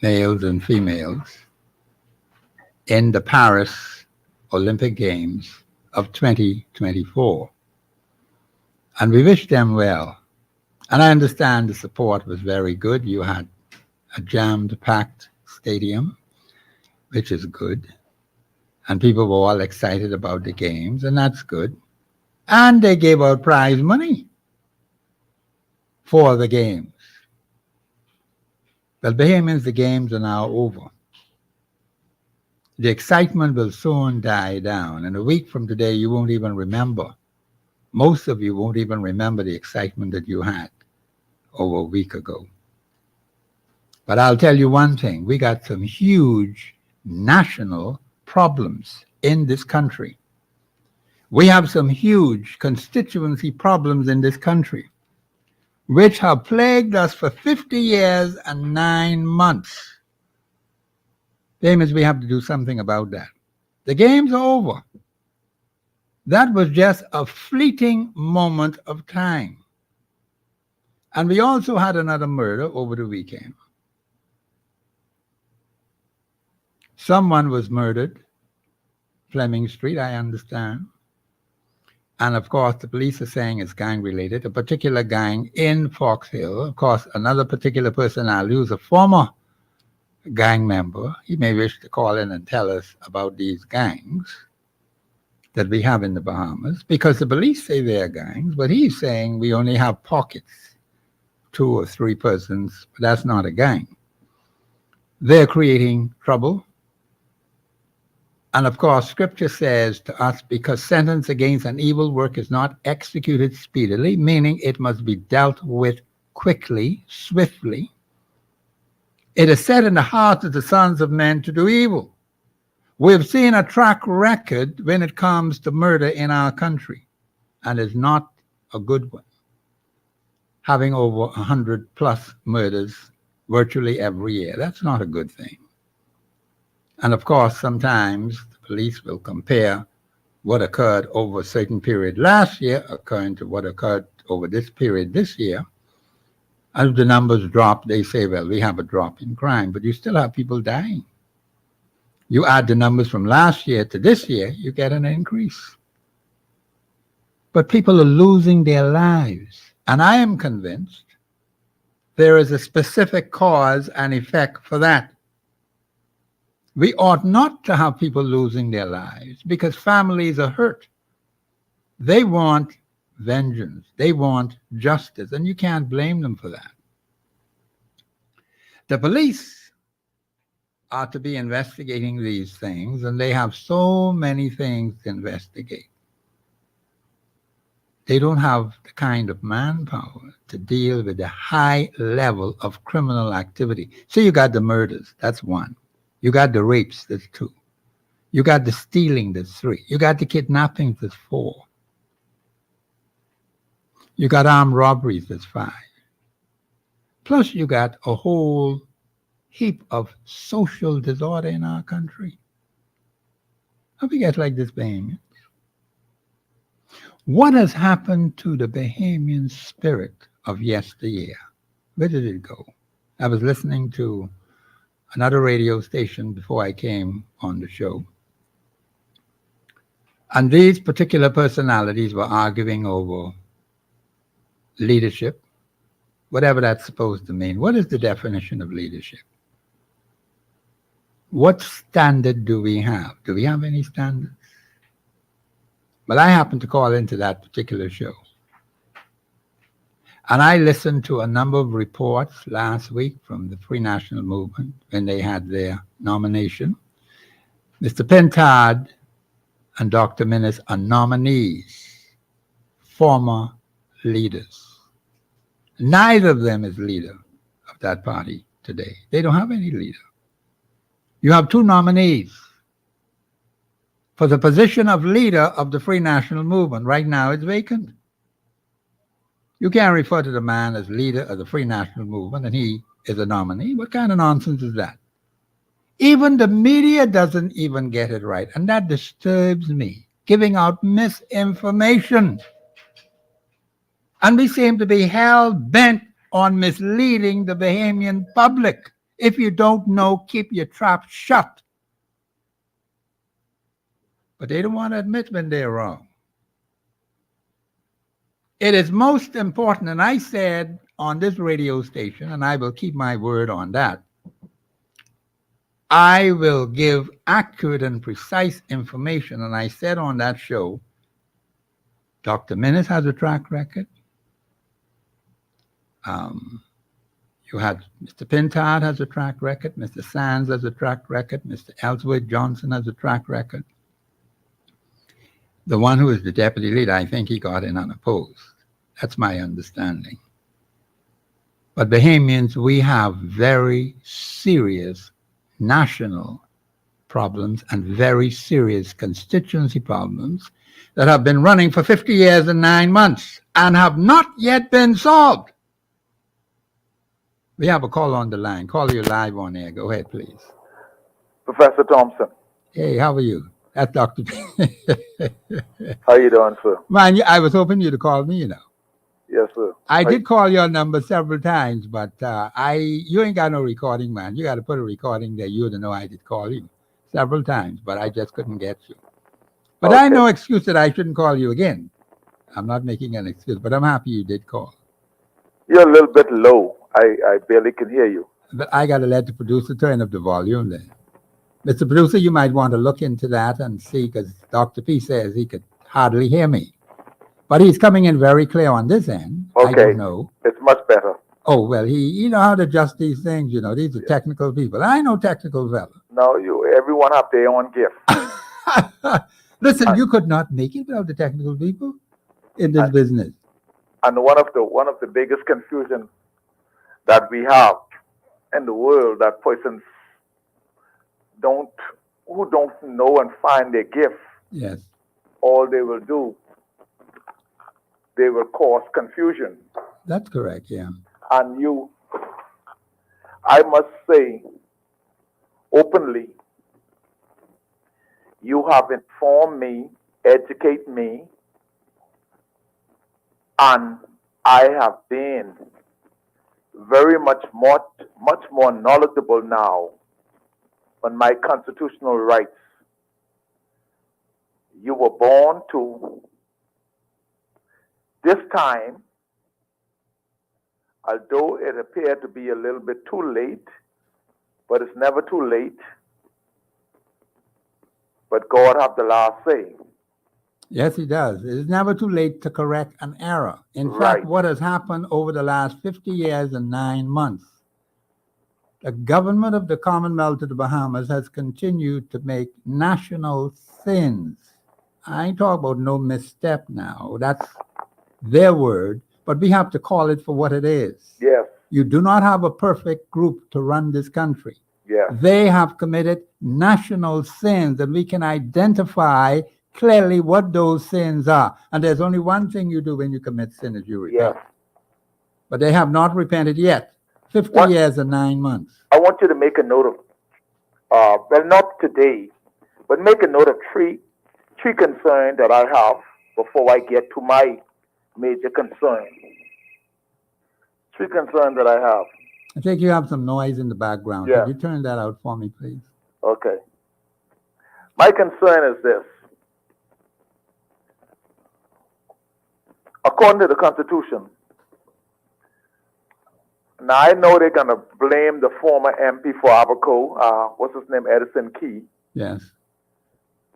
males and females, in the Paris Olympic Games of 2024. And we wish them well. And I understand the support was very good. You had a jammed, packed stadium, which is good. And people were all excited about the games, and that's good. And they gave out prize money for the games. Well, Bahamians, the games are now over. The excitement will soon die down. And a week from today, you won't even remember. Most of you won't even remember the excitement that you had over a week ago. But I'll tell you one thing. We got some huge national problems in this country. We have some huge constituency problems in this country, which have plagued us for 50 years and 9 months. Famous, we have to do something about that. The game's over. That was just a fleeting moment of time. And we also had another murder over the weekend. Someone was murdered, Fleming Street, I understand. And of course, the police are saying it's gang related, a particular gang in Fox Hill. Of course, another particular personality who's a former gang member, he may wish to call in and tell us about these gangs that we have in the Bahamas, because the police say they're gangs, but he's saying we only have pockets, 2 or 3 persons, but that's not a gang. They're creating trouble. And of course, scripture says to us, because sentence against an evil work is not executed speedily, meaning it must be dealt with quickly, swiftly. It is set in the hearts of the sons of men to do evil. We've seen a track record when it comes to murder in our country, and it's not a good one. Having over 100 plus murders virtually every year, that's not a good thing. And of course, sometimes the police will compare what occurred over a certain period last year occurring to what occurred over this period this year. And if the numbers drop, they say, well, we have a drop in crime, but you still have people dying. You add the numbers from last year to this year, you get an increase. But people are losing their lives. And I am convinced there is a specific cause and effect for that. We ought not to have people losing their lives because families are hurt. They want vengeance. They want justice, and you can't blame them for that. The police are to be investigating these things, and they have so many things to investigate. They don't have the kind of manpower to deal with the high level of criminal activity. So you got the murders, that's 1. You got the rapes, that's 2. You got the stealing, that's 3. You got the kidnappings, that's 4. You got armed robberies, that's 5. Plus you got a whole heap of social disorder in our country. How we get like this, Bahamians? What has happened to the Bahamian spirit of yesteryear? Where did it go? I was listening to another radio station before I came on the show. And these particular personalities were arguing over leadership, whatever that's supposed to mean. What is the definition of leadership? What standard do we have? Do we have any standards? But I happened to call into that particular show. And I listened to a number of reports last week from the Free National Movement when they had their nomination. Mr. Pentard and Dr. Minnis are nominees, former leaders. Neither of them is leader of that party today. They don't have any leader. You have 2 nominees for the position of leader of the Free National Movement. Right now it's vacant. You can't refer to the man as leader of the Free National Movement and he is a nominee. What kind of nonsense is that? Even the media doesn't even get it right, and that disturbs me, giving out misinformation. And we seem to be hell-bent on misleading the Bahamian public. If you don't know, keep your trap shut. But they don't want to admit when they're wrong. It is most important, and I said on this radio station, and I will keep my word on that, I will give accurate and precise information. And I said on that show, Dr. Minnis has a track record. You had Mr. Pintard has a track record. Mr. Sands has a track record. Mr. Ellsworth Johnson has a track record. The one who is the deputy leader, I think he got in unopposed. That's my understanding. But Bahamians, we have very serious national problems and very serious constituency problems that have been running for 50 years and 9 months and have not yet been solved. We have a call on the line. Call you live on air. Go ahead, please. Professor Thompson. Hey, how are you? That's Dr. How you doing, sir? Man, I was hoping you to call me, you know. Yes, sir. I did call your number several times, but you ain't got no recording, man. You got to put a recording there. You to know I did call you several times, but I just couldn't get you. But I no excuse that I shouldn't call you again. I'm not making an excuse, but I'm happy you did call. You're a little bit low. I barely can hear you. But I got to let the producer turn up the volume then. Mr. Producer, you might want to look into that and see, because Dr. P says he could hardly hear me. But he's coming in very clear on this end. Okay. I don't know. It's much better. Oh, well, you know how to adjust these things, you know. These are technical people. I know technical fellow. No, everyone have their own gift. Listen, you could not make it without the technical people in this business. And one of the biggest confusions that we have in the world, that persons who don't know and find their gift. Yes. All they will do, they will cause confusion. That's correct, yeah. And I must say openly, you have informed me, educate me, and I have been very much more knowledgeable now on my constitutional rights. You were born to this time, although it appeared to be a little bit too late, but it's never too late. But God have the last say. Yes, he does. It is never too late to correct an error. In fact, what has happened over the last 50 years and 9 months, the government of the Commonwealth of the Bahamas has continued to make national sins. I ain't talking about no misstep now. That's their word, but we have to call it for what it is. Yes. You do not have a perfect group to run this country. Yes. They have committed national sins, and we can identify clearly what those sins are. And there's only one thing you do when you commit sin, is you repent. Yes. But they have not repented yet. 50 years and 9 months. I want you to make a note of, well, not today, but make a note of three concerns that I have before I get to my major concern. 3 concerns that I have. I think you have some noise in the background. Yeah. Could you turn that out for me, please? Okay. My concern is this. According to the Constitution, now I know they're going to blame the former MP for Abaco, what's his name, Edison Key. Yes.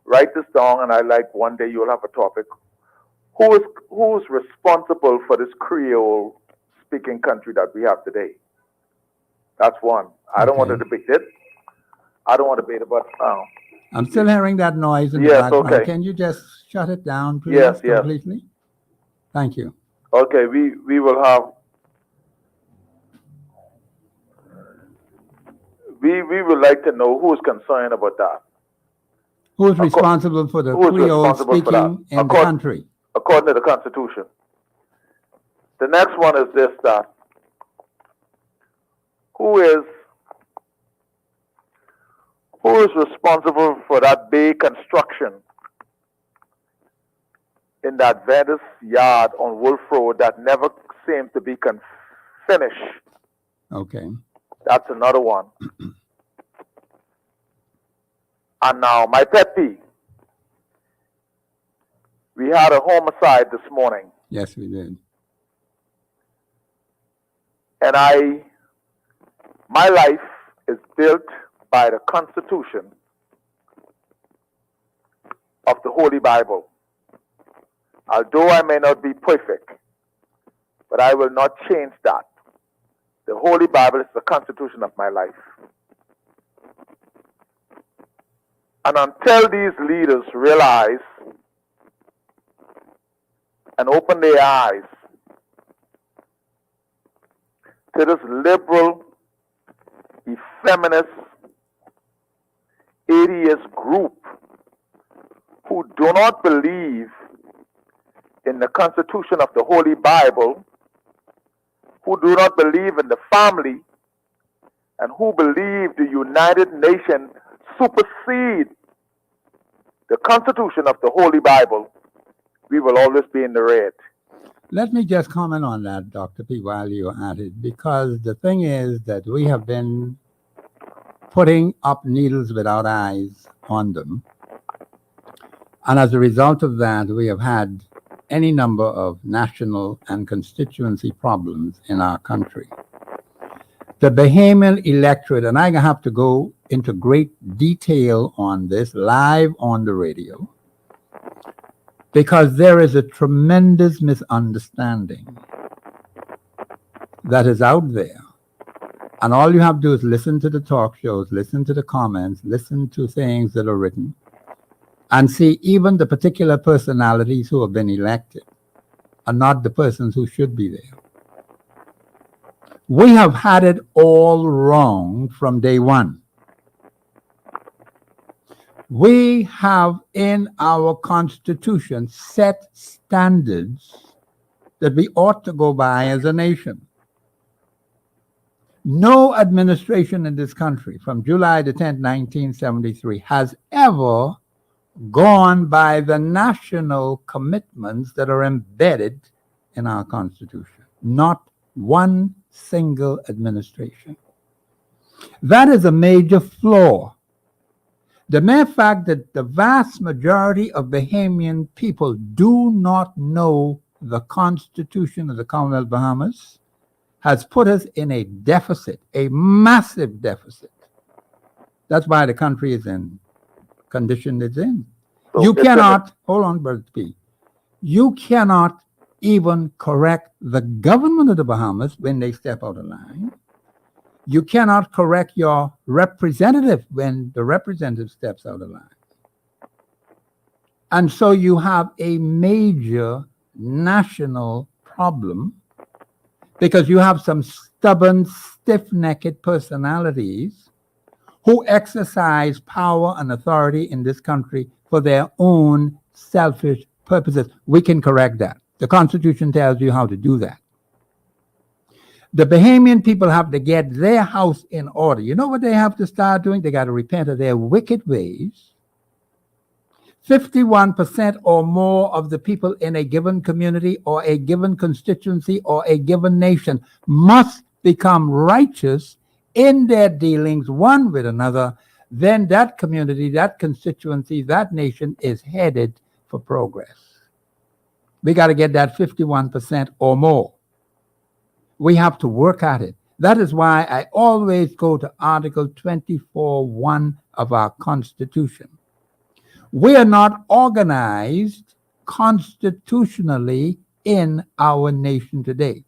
Write this down, and I like one day you'll have a topic. Who's responsible for this Creole-speaking country that we have today? That's one. I don't want to debate it. I don't want to debate it, but I'm still hearing that noise in the background. Okay. Can you just shut it down, please, completely? Yes. Thank you. Okay, we will have. We would like to know who is concerned about that. Who is responsible for the Creole speaking in the country? According to the Constitution. The next one is this, that who is responsible for that bay construction in that Venice yard on Wolf Road that never seemed to be finished? Okay. That's another one. And now, my pet peeve. We had a homicide this morning, Yes, we did. and my life is built by the Constitution of the Holy Bible. Although I may not be perfect, but I will not change that. The Holy Bible is the Constitution of my life. And until these leaders realize and open their eyes to this liberal, effeminist, atheist group who do not believe in the Constitution of the Holy Bible, who do not believe in the family, and who believe the United Nations supersede the Constitution of the Holy Bible, we will always be in the red. Let me just comment on that, Dr. P, while you're at it, because the thing is that we have been putting up needles without eyes on them. And as a result of that, we have had any number of national and constituency problems in our country. The Bahamian electorate, and I have to go into great detail on this live on the radio, because there is a tremendous misunderstanding that is out there. And all you have to do is listen to the talk shows, listen to the comments, listen to things that are written, and see even the particular personalities who have been elected are not the persons who should be there. We have had it all wrong from day one. We have in our Constitution set standards that we ought to go by as a nation. No administration in this country from July the 10th, 1973 has ever gone by the national commitments that are embedded in our Constitution. Not one single administration. That is a major flaw. The mere fact that the vast majority of Bahamian people do not know the Constitution of the Commonwealth of Bahamas has put us in a deficit, a massive deficit. That's why the country is in condition it's in. So You cannot, hold on, Brother P. You cannot even correct the government of the Bahamas when they step out of line. You cannot correct your representative when the representative steps out of line. And so you have a major national problem because you have some stubborn, stiff-necked personalities who exercise power and authority in this country for their own selfish purposes. We can correct that. The Constitution tells you how to do that. The Bahamian people have to get their house in order. You know what they have to start doing? They got to repent of their wicked ways. 51% or more of the people in a given community or a given constituency or a given nation must become righteous in their dealings one with another. Then that community, that constituency, that nation is headed for progress. We got to get that 51% or more. We have to work at it. That is why I always go to Article 24(1) of our Constitution. We are not organized constitutionally in our nation today.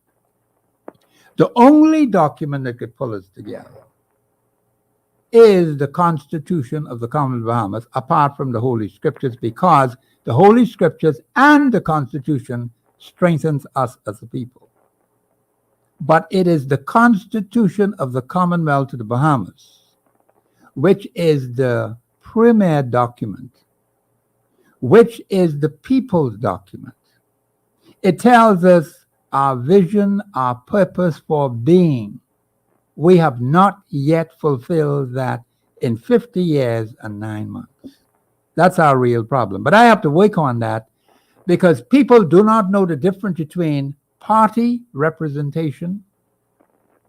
The only document that could pull us together is the Constitution of the Commonwealth of Bahamas, apart from the Holy Scriptures, because the Holy Scriptures and the Constitution strengthens us as a people. But it is the Constitution of the Commonwealth of the Bahamas, which is the premier document, which is the people's document. It tells us our vision, our purpose for being. We have not yet fulfilled that in 50 years and 9 months. That's our real problem. But I have to work on that because people do not know the difference between party representation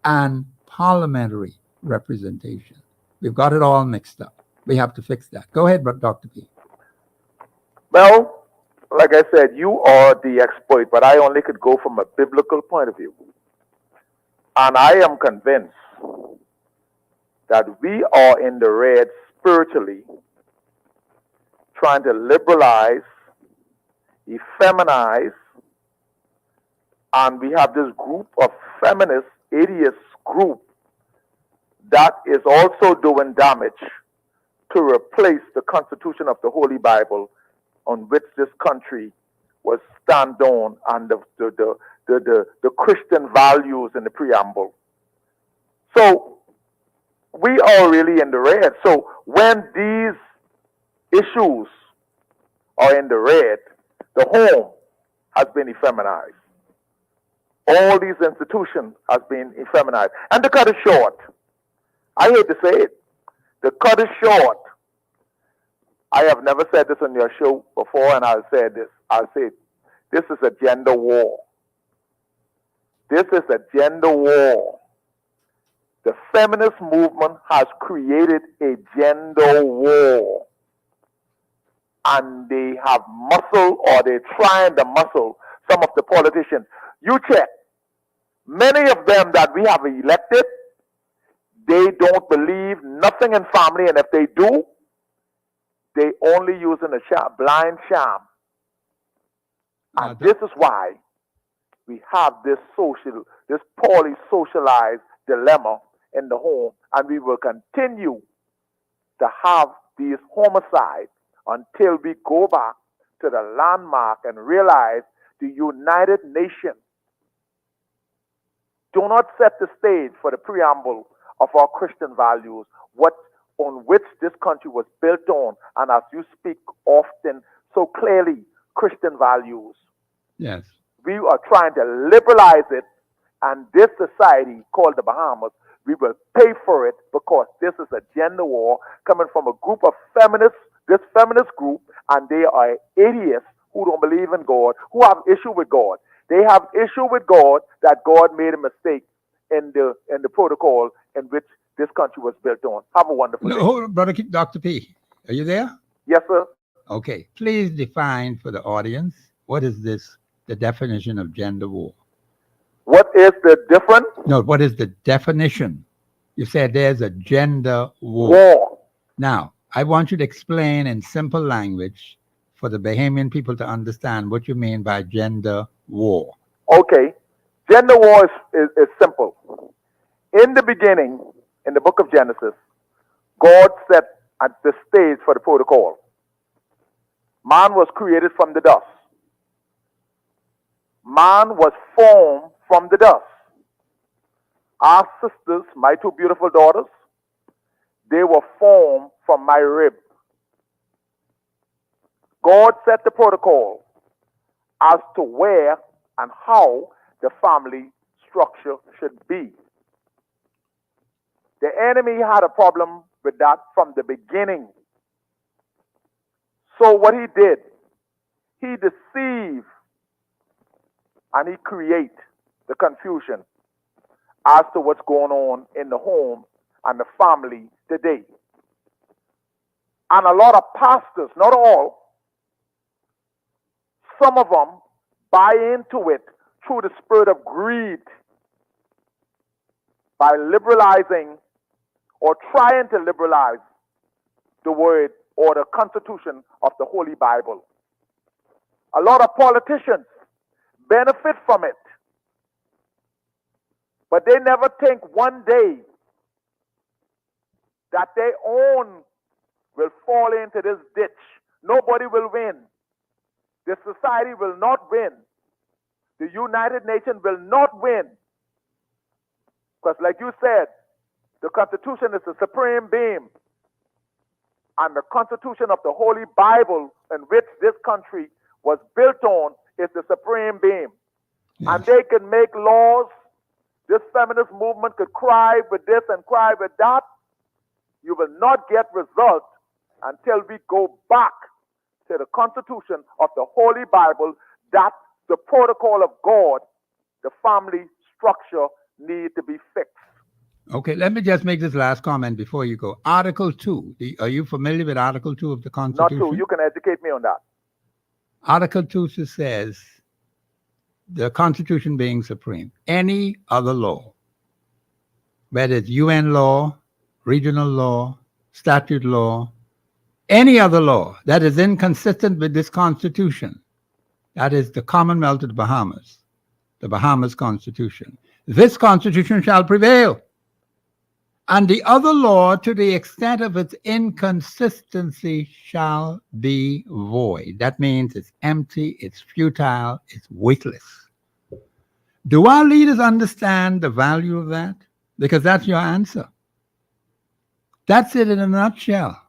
and parliamentary representation. We've got it all mixed up. We have to fix that. Go ahead, Dr. P. Well, like I said, you are the expert, but I only could go from a biblical point of view. And I am convinced that we are in the red spiritually, trying to liberalize, effeminize, and we have this group of feminist, atheist group that is also doing damage to replace the Constitution of the Holy Bible on which this country was stand on, and the Christian values in the preamble. So we are really in the red. So when these issues are in the red, the home has been effeminized. All these institutions have been effeminized. And the cut is short. I hate to say it. The cut is short. I have never said this on your show before, and I'll say this. I'll say it. This is a gender war. This is a gender war. The feminist movement has created a gender war. And they have muscle, or they're trying to muscle some of the politicians. You check. Many of them that we have elected, they don't believe nothing in family, and if they do, they only using a blind sham. And this is why we have this poorly socialized dilemma in the home, and we will continue to have these homicides until we go back to the landmark and realize the United Nations do not set the stage for the preamble of our Christian values, on which this country was built on, and as you speak often so clearly, Christian values. Yes. We are trying to liberalize it, and this society called the Bahamas, we will pay for it because this is a gender war coming from a group of feminists, this feminist group, and they are atheists who don't believe in God, who have issue with God. They have issue with God that God made a mistake in the protocol in which this country was built on. Have a wonderful day. Hold on, Brother Dr. P. Are you there? Yes, sir. Okay. Please define for the audience what is the definition of gender war. What is the difference? No, what is the definition? You said there's a gender war. War. Now, I want you to explain in simple language for the Bahamian people to understand what you mean by gender war. Okay. Gender war is simple. In the beginning, in the book of Genesis, God set at the stage for the protocol. Man was created from the dust. Man was formed from the dust. Our sisters, my two beautiful daughters, they were formed from my rib. God set the protocol as to where and how the family structure should be. The enemy had a problem with that from the beginning. So what he did, he deceived and he create the confusion as to what's going on in the home and the family today. And a lot of pastors, not all, some of them buy into it through the spirit of greed by liberalizing or trying to liberalize the word or the Constitution of the Holy Bible. A lot of politicians benefit from it, but they never think one day that their own will fall into this ditch. Nobody will win. The society will not win. The United Nations will not win. Because like you said, the Constitution is the supreme being. And the Constitution of the Holy Bible in which this country was built on is the supreme being. Yes. And they can make laws. This feminist movement could cry with this and cry with that. You will not get results until we go back to the Constitution of the Holy Bible, that the protocol of God, the family structure need to be fixed. Okay, let me just make this last comment before you go. Article 2. Are you familiar with Article 2 of the Not true. Constitution? You can educate me on that. Article 2 says the Constitution being supreme. Any other law, whether it's UN law, regional law, statute law, any other law that is inconsistent with this Constitution, that is the Commonwealth of the Bahamas Constitution, this Constitution shall prevail. And the other law, to the extent of its inconsistency, shall be void. That means it's empty, it's futile, it's weightless. Do our leaders understand the value of that? Because that's your answer. That's it in a nutshell.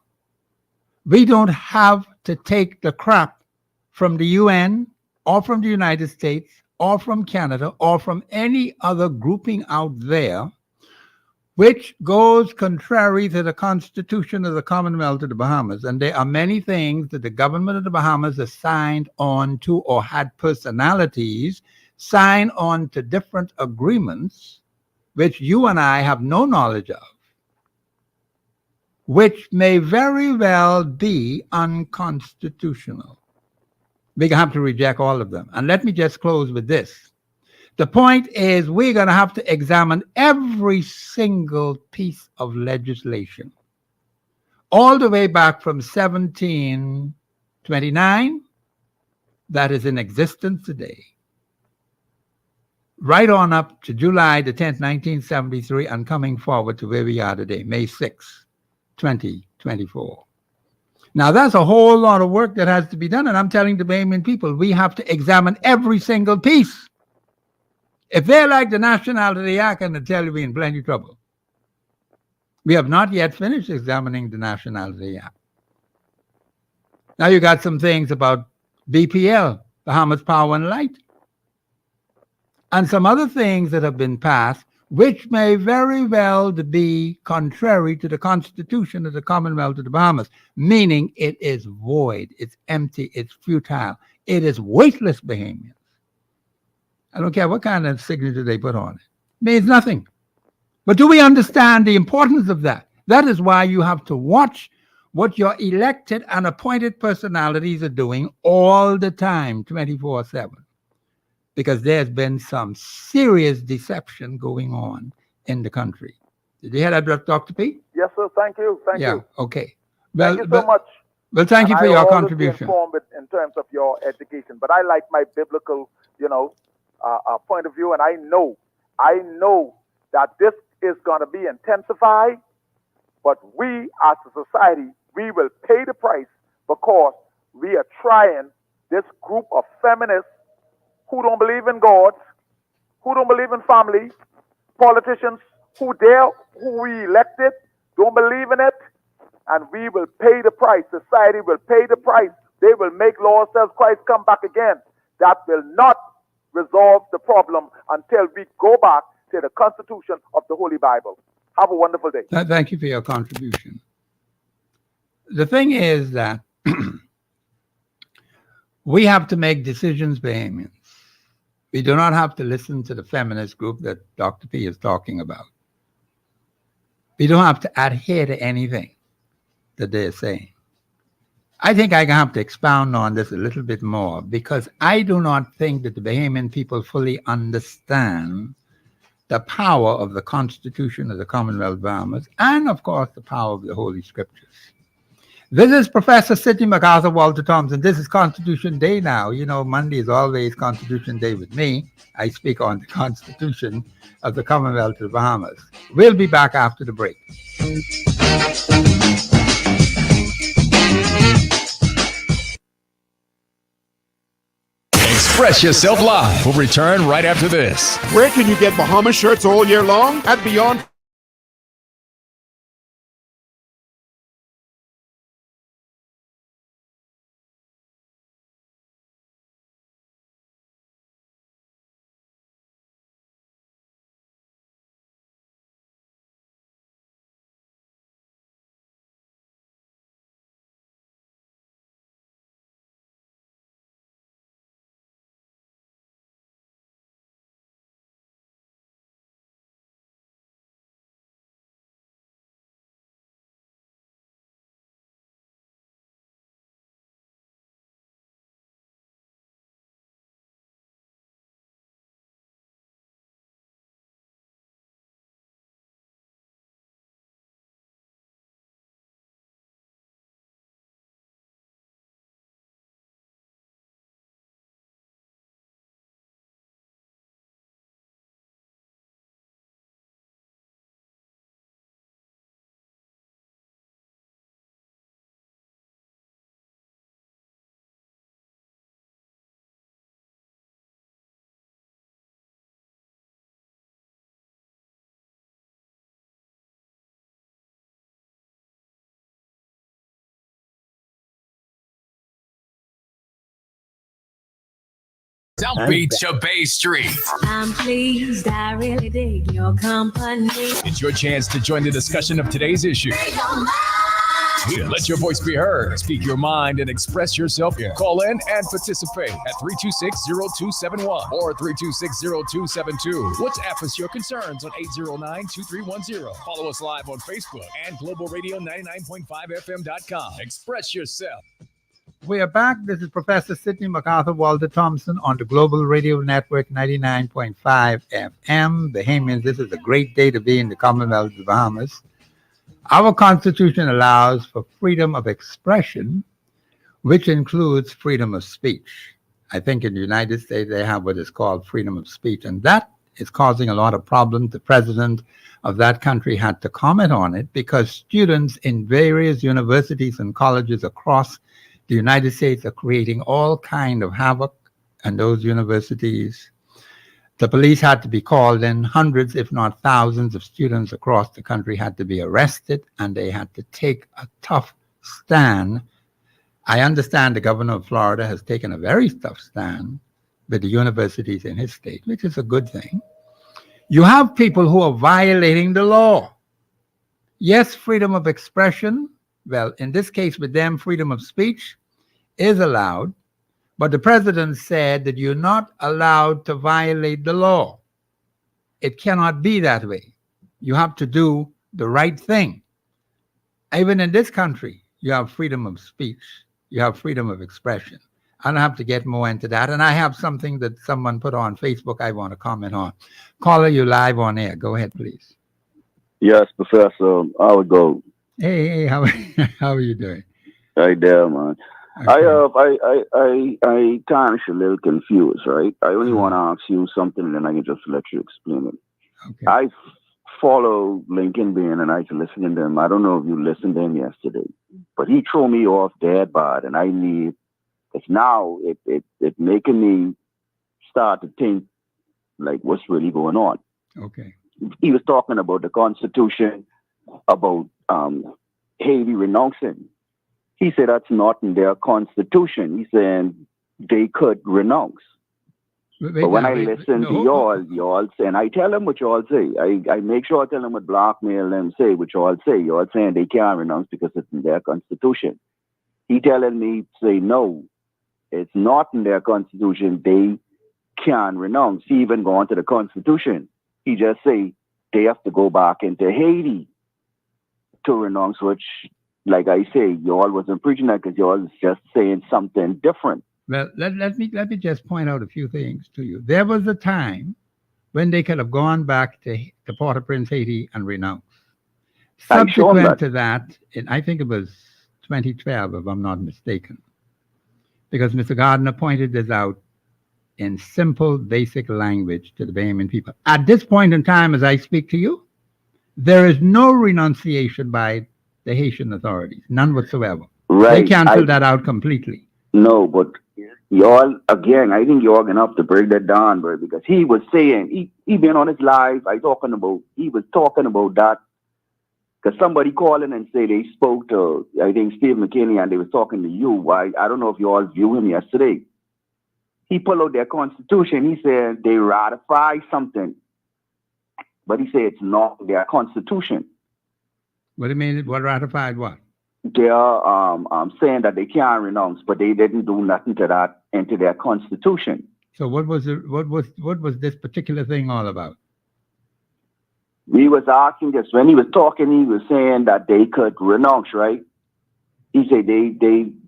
We don't have to take the crap from the UN or from the United States or from Canada or from any other grouping out there which goes contrary to the Constitution of the Commonwealth of the Bahamas. And there are many things that the government of the Bahamas has signed on to or had personalities sign on to different agreements, which you and I have no knowledge of, which may very well be unconstitutional. We have to reject all of them. And let me just close with this. The point is, we're going to have to examine every single piece of legislation, all the way back from 1729, that is in existence today, right on up to July the 10th, 1973, and coming forward to where we are today, May 6th, 2024. Now, that's a whole lot of work that has to be done, and I'm telling the Bahamian people, we have to examine every single piece. If they're like the Nationality Act, and they tell you we're in plenty of trouble. We have not yet finished examining the Nationality Act. Now you got some things about BPL, Bahamas Power and Light, and some other things that have been passed, which may very well be contrary to the Constitution of the Commonwealth of the Bahamas, meaning it is void, it's empty, it's futile, it is weightless, Bahamians. I don't care what kind of signature they put on it. It means nothing. But do we understand the importance of that? That is why you have to watch what your elected and appointed personalities are doing all the time, 24/7. Because there's been some serious deception going on in the country. Did you hear that, Dr. P? Yes, sir. Thank you. Thank you. Okay. Thank you so much. Well, thank you for I your always contribution. Be informed in terms of your education, but I like my biblical, point of view, and I know that this is going to be intensified, but we as a society, we will pay the price because we are trying this group of feminists who don't believe in God, who don't believe in family, politicians who we elected, don't believe in it, and we will pay the price. Society will pay the price. They will make laws till Christ come back again. That will not resolve the problem until we go back to the Constitution of the Holy Bible. Have a wonderful day. Thank you for your contribution. The thing is that we have to make decisions, Bahamians. We do not have to listen to the feminist group that Dr. P is talking about. We don't have to adhere to anything that they're saying. I think I have to expound on this a little bit more because I do not think that the Bahamian people fully understand the power of the Constitution of the Commonwealth of Bahamas and, of course, the power of the Holy Scriptures. This is Professor Sidney MacArthur Walter Thompson. This is Constitution Day now. You know, Monday is always Constitution Day with me. I speak on the Constitution of the Commonwealth of the Bahamas. We'll be back after the break. Express Yourself Live will return right after this. Where can you get Bahamas shirts all year long? At Beyond South Beach to Bay Street. I'm pleased, I really dig your company. It's your chance to join the discussion of today's issue. Let your voice be heard. Speak your mind and express yourself. Call in and participate at 326-0271 or 326-0272. WhatsApp us your concerns on 809-2310. Follow us live on Facebook and Global Radio 99.5FM.com. Express yourself. We are back. This is Professor Sidney MacArthur Walter Thompson on the Global Radio Network 99.5 FM. Bahamians, this is a great day to be in the Commonwealth of the Bahamas. Our Constitution allows for freedom of expression, which includes freedom of speech. I think in the United States they have what is called freedom of speech, and that is causing a lot of problems. The president of that country had to comment on it because students in various universities and colleges across the United States are creating all kind of havoc in those universities. The police had to be called in. Hundreds, if not thousands, of students across the country had to be arrested, and they had to take a tough stand. I understand the governor of Florida has taken a very tough stand with the universities in his state, which is a good thing. You have people who are violating the law. Yes, freedom of expression. Well, in this case with them, freedom of speech is allowed. But the president said that you're not allowed to violate the law. It cannot be that way. You have to do the right thing. Even in this country, you have freedom of speech. You have freedom of expression. I don't have to get more into that. And I have something that someone put on Facebook I want to comment on. Caller, you live on air. Go ahead, please. Yes, Professor. I would go. Hey, how are you doing? Right there, man. Okay. I kind of a little confused, right? I only want to ask you something, and then I can just let you explain it. Okay. I follow Lincoln Bean, and I listen to him. I don't know if you listened to him yesterday, but he threw me off dead bad, and I need. It's now it making me start to think like what's really going on. Okay. He was talking about the Constitution, about Haiti renouncing. He said that's not in their Constitution. He said they could renounce. But when I listen to y'all say, and I tell them what y'all say. I make sure I tell them what blackmail them say, what y'all say. Y'all saying they can't renounce because it's in their Constitution. He telling me, say, no, it's not in their Constitution. They can renounce. He even go on to the Constitution. He just say they have to go back into Haiti to renounce, which, like I say, y'all wasn't preaching that because y'all was just saying something different. Well, let me just point out a few things to you. There was a time when they could have gone back to Port-au-Prince, Haiti, and renounced. Subsequent to that, I think it was 2012, if I'm not mistaken, because Mr. Gardner pointed this out in simple, basic language to the Bahamian people. At this point in time, as I speak to you, there is no renunciation by the Haitian authorities, none whatsoever. Right. They canceled that out completely. No, but y'all, again, I think y'all gonna have to break that down, bro, because he was saying, he been on his live, he was talking about that, because somebody calling and say they spoke to, I think, Steve McKinney, and they was talking to you. I don't know if you all view him yesterday. He pulled out their Constitution. He said they ratify something, but he said it's not their Constitution. What do you mean? What ratified what? They're saying that they can't renounce, but they didn't do nothing to that into their Constitution. So what was this particular thing all about? We was asking this when he was talking. He was saying that they could renounce, right? He said they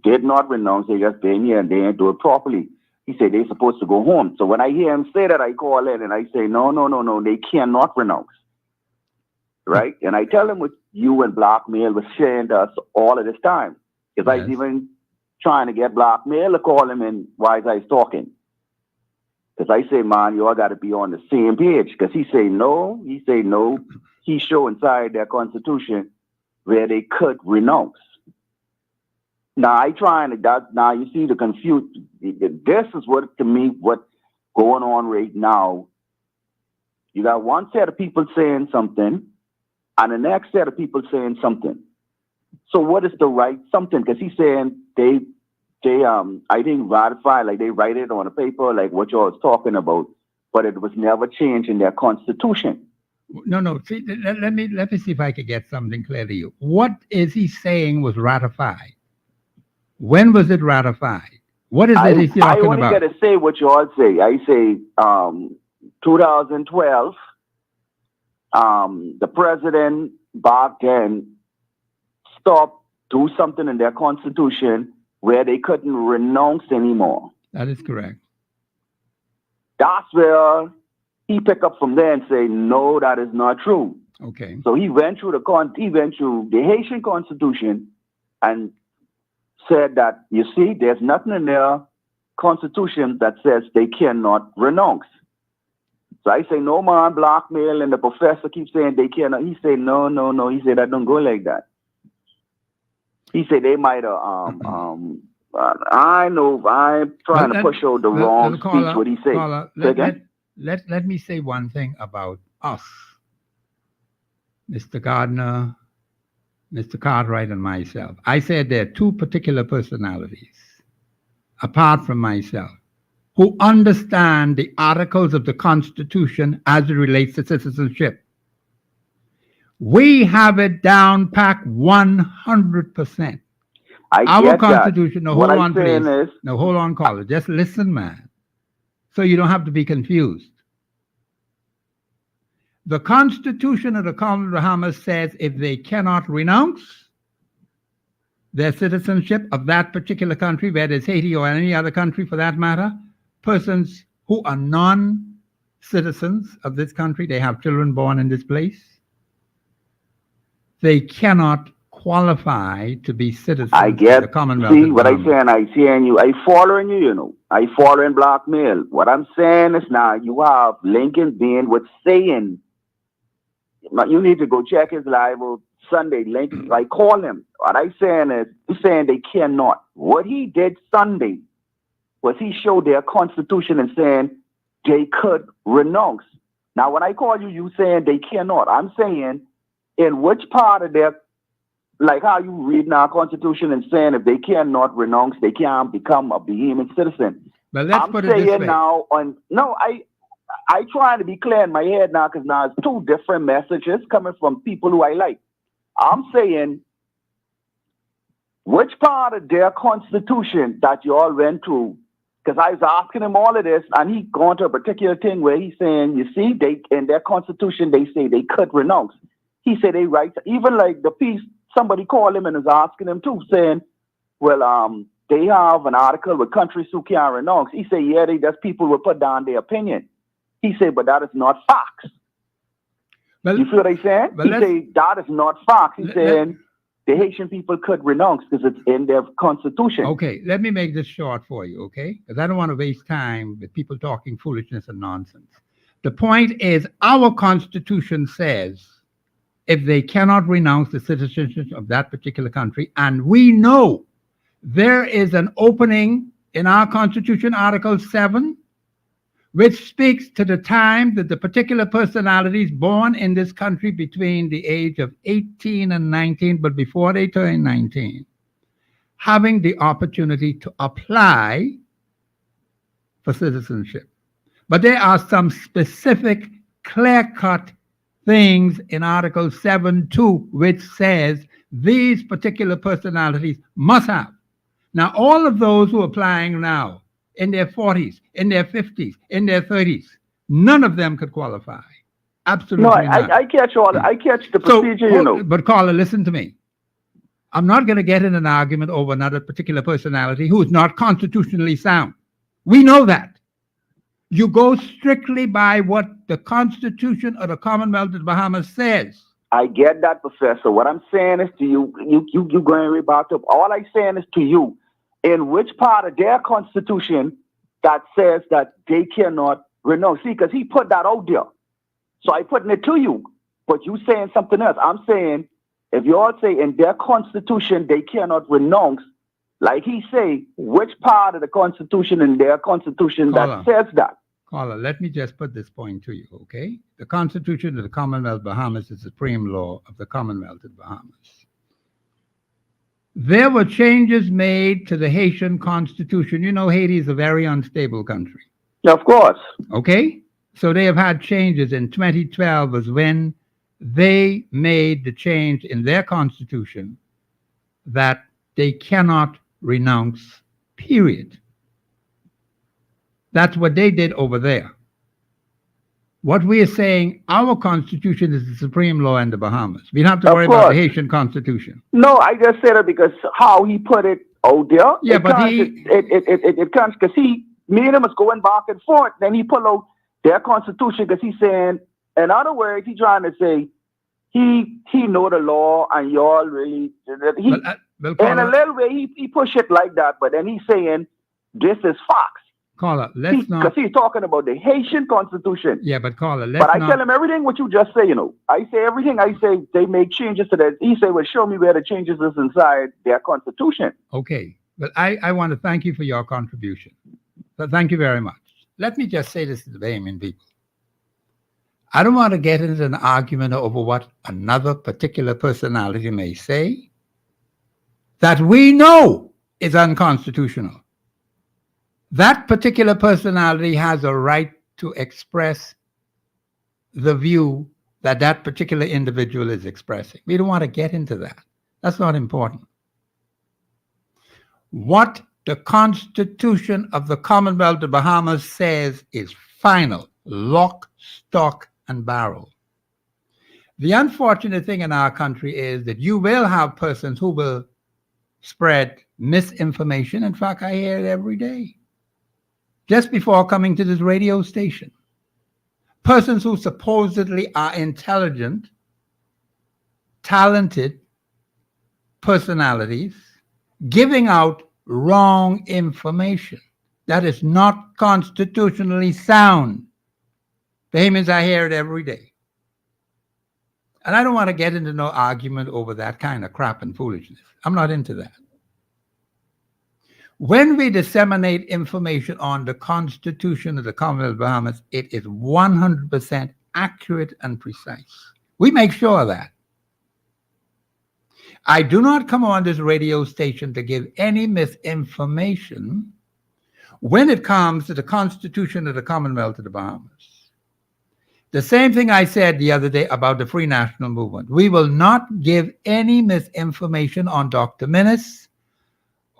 did not renounce. They just been here and they didn't do it properly. He said they're supposed to go home. So when I hear him say that, I call in and I say, no, they cannot renounce. Right? And I tell him what you and Blackmail was saying to us all of this time. Because I was even trying to get Blackmail to call him in while I was talking. Because I say, man, you all got to be on the same page. Because he say no. He show inside their Constitution where they could renounce. Now, now you see the confusion. This is what, to me, what's going on right now. You got one set of people saying something, and the next set of people saying something. So what is the right something? Because he's saying they I think ratify, like they write it on a paper, like what y'all was talking about, but it was never changed in their constitution. No. See, let me see if I could get something clear to you. What is he saying was ratified? When was it ratified? What is it he's I talking only about? gotta say what y'all say. I say 2012, the president back then stopped, do something in their constitution where they couldn't renounce anymore. That is correct. That's where he picked up from there and say, no, that is not true. Okay. So he went through the Haitian constitution and said that, you see, there's nothing in their constitution that says they cannot renounce. So I say, no man, blackmail, and the professor keeps saying they cannot. He said, no. He said, that don't go like that. He said they might I know I'm trying to push out the wrong speech. What he said. Caller, let me say one thing about us, Mr. Gardner, Mr. Cartwright, and myself. I said there are two particular personalities, apart from myself, who understand the articles of the Constitution as it relates to citizenship. We have it down packed 100%. Our Constitution, no, hold on, please. No, hold on, caller. Just listen, man. So you don't have to be confused. The Constitution of the Commonwealth of Bahamas says if they cannot renounce their citizenship of that particular country, whether it's Haiti or any other country for that matter, persons who are non-citizens of this country, they have children born in this place, they cannot qualify to be citizens of the Commonwealth. See what I'm saying? I hearing you. I following you, you know. I following blackmail. What I'm saying is now you have Lincoln being what's saying. You need to go check his live Sunday. Lincoln, I call him. What I'm saying is, he's saying they cannot. What he did Sunday was he showed their constitution and saying they could renounce. Now, when I call you, you saying they cannot. I'm saying in which part of their, like how you read in our constitution and saying if they cannot renounce, they can't become a Bahamian citizen. But let's put it this way. Now I trying to be clear in my head now because now it's two different messages coming from people who I like. I'm saying which part of their constitution that you all went through, because I was asking him all of this and he gone to a particular thing where he's saying, you see, they in their constitution, they say they could renounce. He said they write, even like the piece, somebody called him and was asking him too, saying, well, they have an article with countries who can't renounce. He said, yeah, that's people will put down their opinion. He said, but that is not facts. You feel what I'm saying? He said, that is not facts. He's saying the Haitian people could renounce because it's in their constitution. Okay, let me make this short for you, okay? Because I don't want to waste time with people talking foolishness and nonsense. The point is, our Constitution says if they cannot renounce the citizenship of that particular country, and we know there is an opening in our Constitution, Article 7, which speaks to the time that the particular personalities born in this country between the age of 18 and 19, but before they turn 19, having the opportunity to apply for citizenship. But there are some specific, clear-cut things in Article 7.2, which says these particular personalities must have. Now, all of those who are applying now, in their 40s, in their 50s, in their 30s, none of them could qualify. Absolutely not. I catch the procedure, you know. But caller, listen to me. I'm not going to get in an argument over another particular personality who is not constitutionally sound. We know that. You go strictly by what the Constitution of the Commonwealth of the Bahamas says. I get that, Professor. What I'm saying is to you going right back up. All I'm saying is to you, in which part of their constitution that says that they cannot renounce? See, because he put that out there. So I putting it to you, but you saying something else. I'm saying, if you all say in their constitution they cannot renounce, like he say, which part of the constitution in their constitution that says that? Caller, let me just put this point to you, okay? The Constitution of the Commonwealth of Bahamas is the supreme law of the Commonwealth of Bahamas. There were changes made to the Haitian constitution. You know, Haiti is a very unstable country. Of course. Okay? So they have had changes. In 2012 was when they made the change in their constitution that they cannot renounce, period. That's what they did over there. What we are saying, our constitution is the supreme law in the Bahamas. We don't have to Of worry about the course. Haitian constitution. No, I just said it because how he put it out there. Yeah, it but can't, it can't, because me and him was going back and forth. Then he pulled out their constitution because he's saying, in other words, he's trying to say he know the law and y'all really, he, Well, in a little way, he push it like that, but then he's saying this is facts. Caller, let's not. Because he's talking about the Haitian constitution. Yeah, but caller, let's But I not. tell him everything what you just say, you know. I say everything. I say they make changes to that. He say, well, show me where the changes is inside their constitution. Okay, but I want to thank you for your contribution. So thank you very much. Let me just say this to the Bahamian people. I don't want to get into an argument over what another particular personality may say that we know is unconstitutional. That particular personality has a right to express the view that that particular individual is expressing. We don't want to get into that. That's not important. What the Constitution of the Commonwealth of Bahamas says is final, lock, stock, and barrel. The unfortunate thing in our country is that you will have persons who will spread misinformation. In fact, I hear it every day. Just before coming to this radio station, persons who supposedly are intelligent, talented personalities giving out wrong information that is not constitutionally sound. Bahamians, I hear it every day. And I don't want to get into no argument over that kind of crap and foolishness. I'm not into that. When we disseminate information on the Constitution of the Commonwealth of Bahamas, it is 100% accurate and precise. We make sure of that. I do not come on this radio station to give any misinformation when it comes to the Constitution of the Commonwealth of the Bahamas. The same thing I said the other day about the Free National Movement. We will not give any misinformation on Dr. Minnis,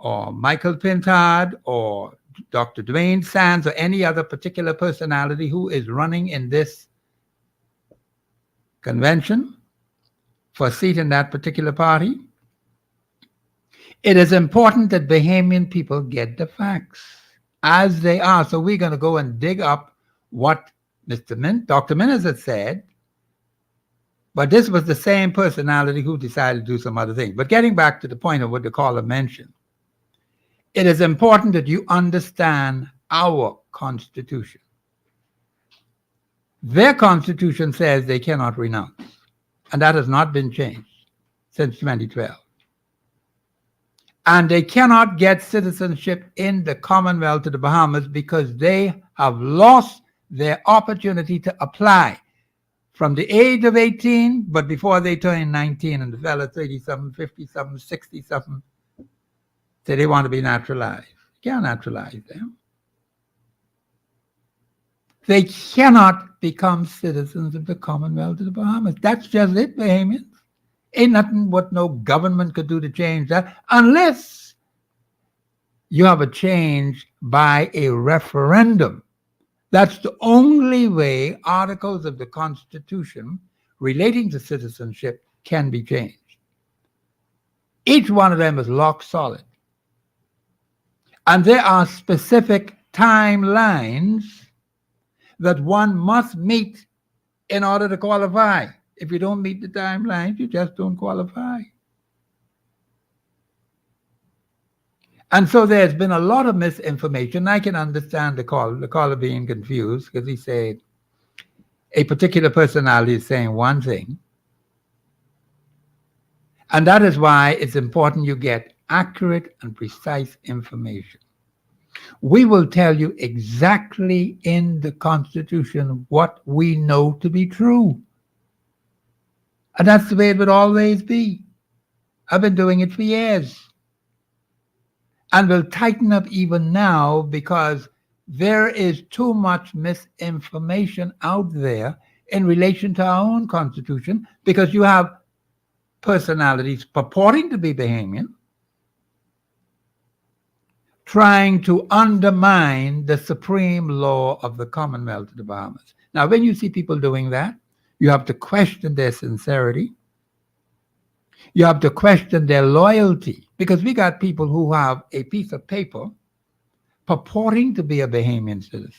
or Michael Pintard, or Dr. Dwayne Sands, or any other particular personality who is running in this convention for a seat in that particular party. It is important that Bahamian people get the facts as they are. So we're going to go and dig up what Dr. Minnis had said, but this was the same personality who decided to do some other thing. But getting back to the point of what the caller mentioned, it is important that you understand our Constitution. Their Constitution says they cannot renounce, and that has not been changed since 2012. And they cannot get citizenship in the Commonwealth of the Bahamas because they have lost their opportunity to apply from the age of 18, but before they turn 19, and the fella 30-something, 50-something, 60-something, say they want to be naturalized. You can't naturalize them. They cannot become citizens of the Commonwealth of the Bahamas. That's just it, Bahamians. Ain't nothing what no government could do to change that, unless you have a change by a referendum. That's the only way articles of the Constitution relating to citizenship can be changed. Each one of them is lock solid. And there are specific timelines that one must meet in order to qualify. If you don't meet the timelines, you just don't qualify. And so there's been a lot of misinformation. I can understand the caller being confused because he said a particular personality is saying one thing. And that is why it's important you get accurate and precise information. We will tell you exactly in the Constitution what we know to be true. And that's the way it would always be. I've been doing it for years. and will tighten up even now because there is too much misinformation out there in relation to our own constitution, because you have personalities purporting to be Bahamian trying to undermine the supreme law of the Commonwealth of the Bahamas. Now, when you see people doing that, you have to question their sincerity. You have to question their loyalty, because we got people who have a piece of paper purporting to be a Bahamian citizen.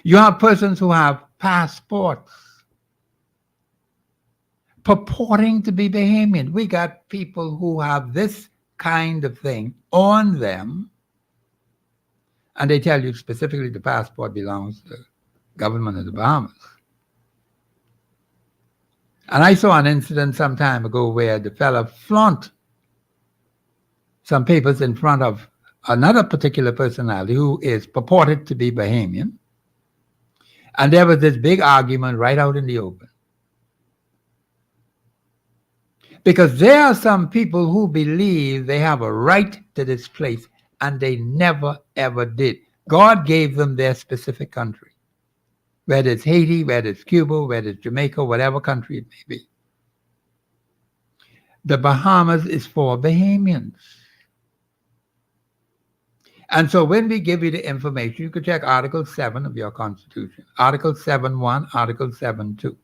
You have persons who have passports purporting to be Bahamian. We got people who have this kind of thing on them, and they tell you specifically the passport belongs to the government of the Bahamas. And I saw an incident some time ago where the fella flaunt some papers in front of another particular personality who is purported to be Bahamian. And there was this big argument right out in the open. Because there are some people who believe they have a right to this place, and they never, ever did. God gave them their specific country, whether it's Haiti, whether it's Cuba, whether it's Jamaica, whatever country it may be. The Bahamas is for Bahamians. And so when we give you the information, you can check Article 7 of your Constitution, Article 7.1, Article 7.2.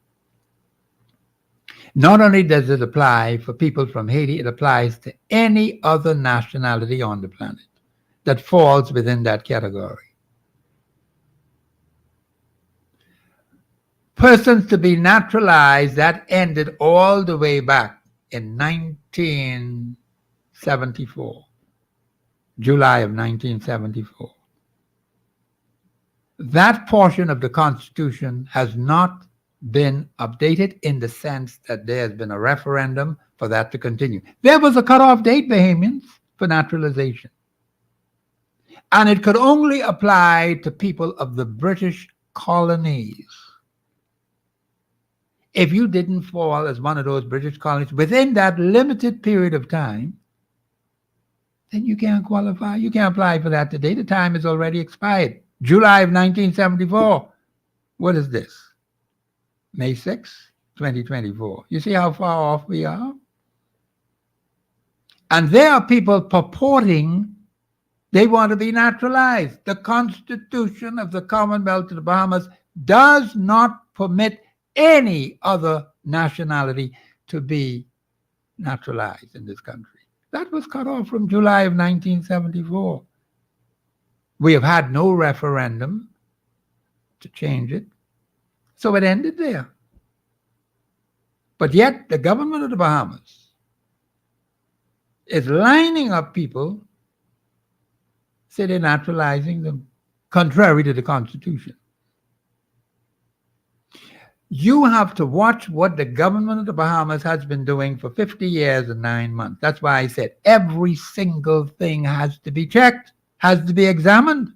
Not only does it apply for people from Haiti, it applies to any other nationality on the planet that falls within that category. Persons to be naturalized, that ended all the way back in 1974, July of 1974. That portion of the Constitution has not been updated in the sense that there has been a referendum for that to continue. There was a cutoff date, Bahamians, for naturalization. And it could only apply to people of the British colonies. If you didn't fall as one of those British colonies within that limited period of time, then you can't qualify. You can't apply for that today. The time is already expired. July of 1974. What is this? May 6, 2024. You see how far off we are? And there are people purporting they want to be naturalized. The Constitution of the Commonwealth of the Bahamas does not permit any other nationality to be naturalized in this country. That was cut off from July of 1974. We have had no referendum to change it. So it ended there. But yet the government of the Bahamas is lining up people, say they're naturalizing them, contrary to the Constitution. You have to watch what the government of the Bahamas has been doing for 50 years and 9 months. That's why I said every single thing has to be checked, has to be examined.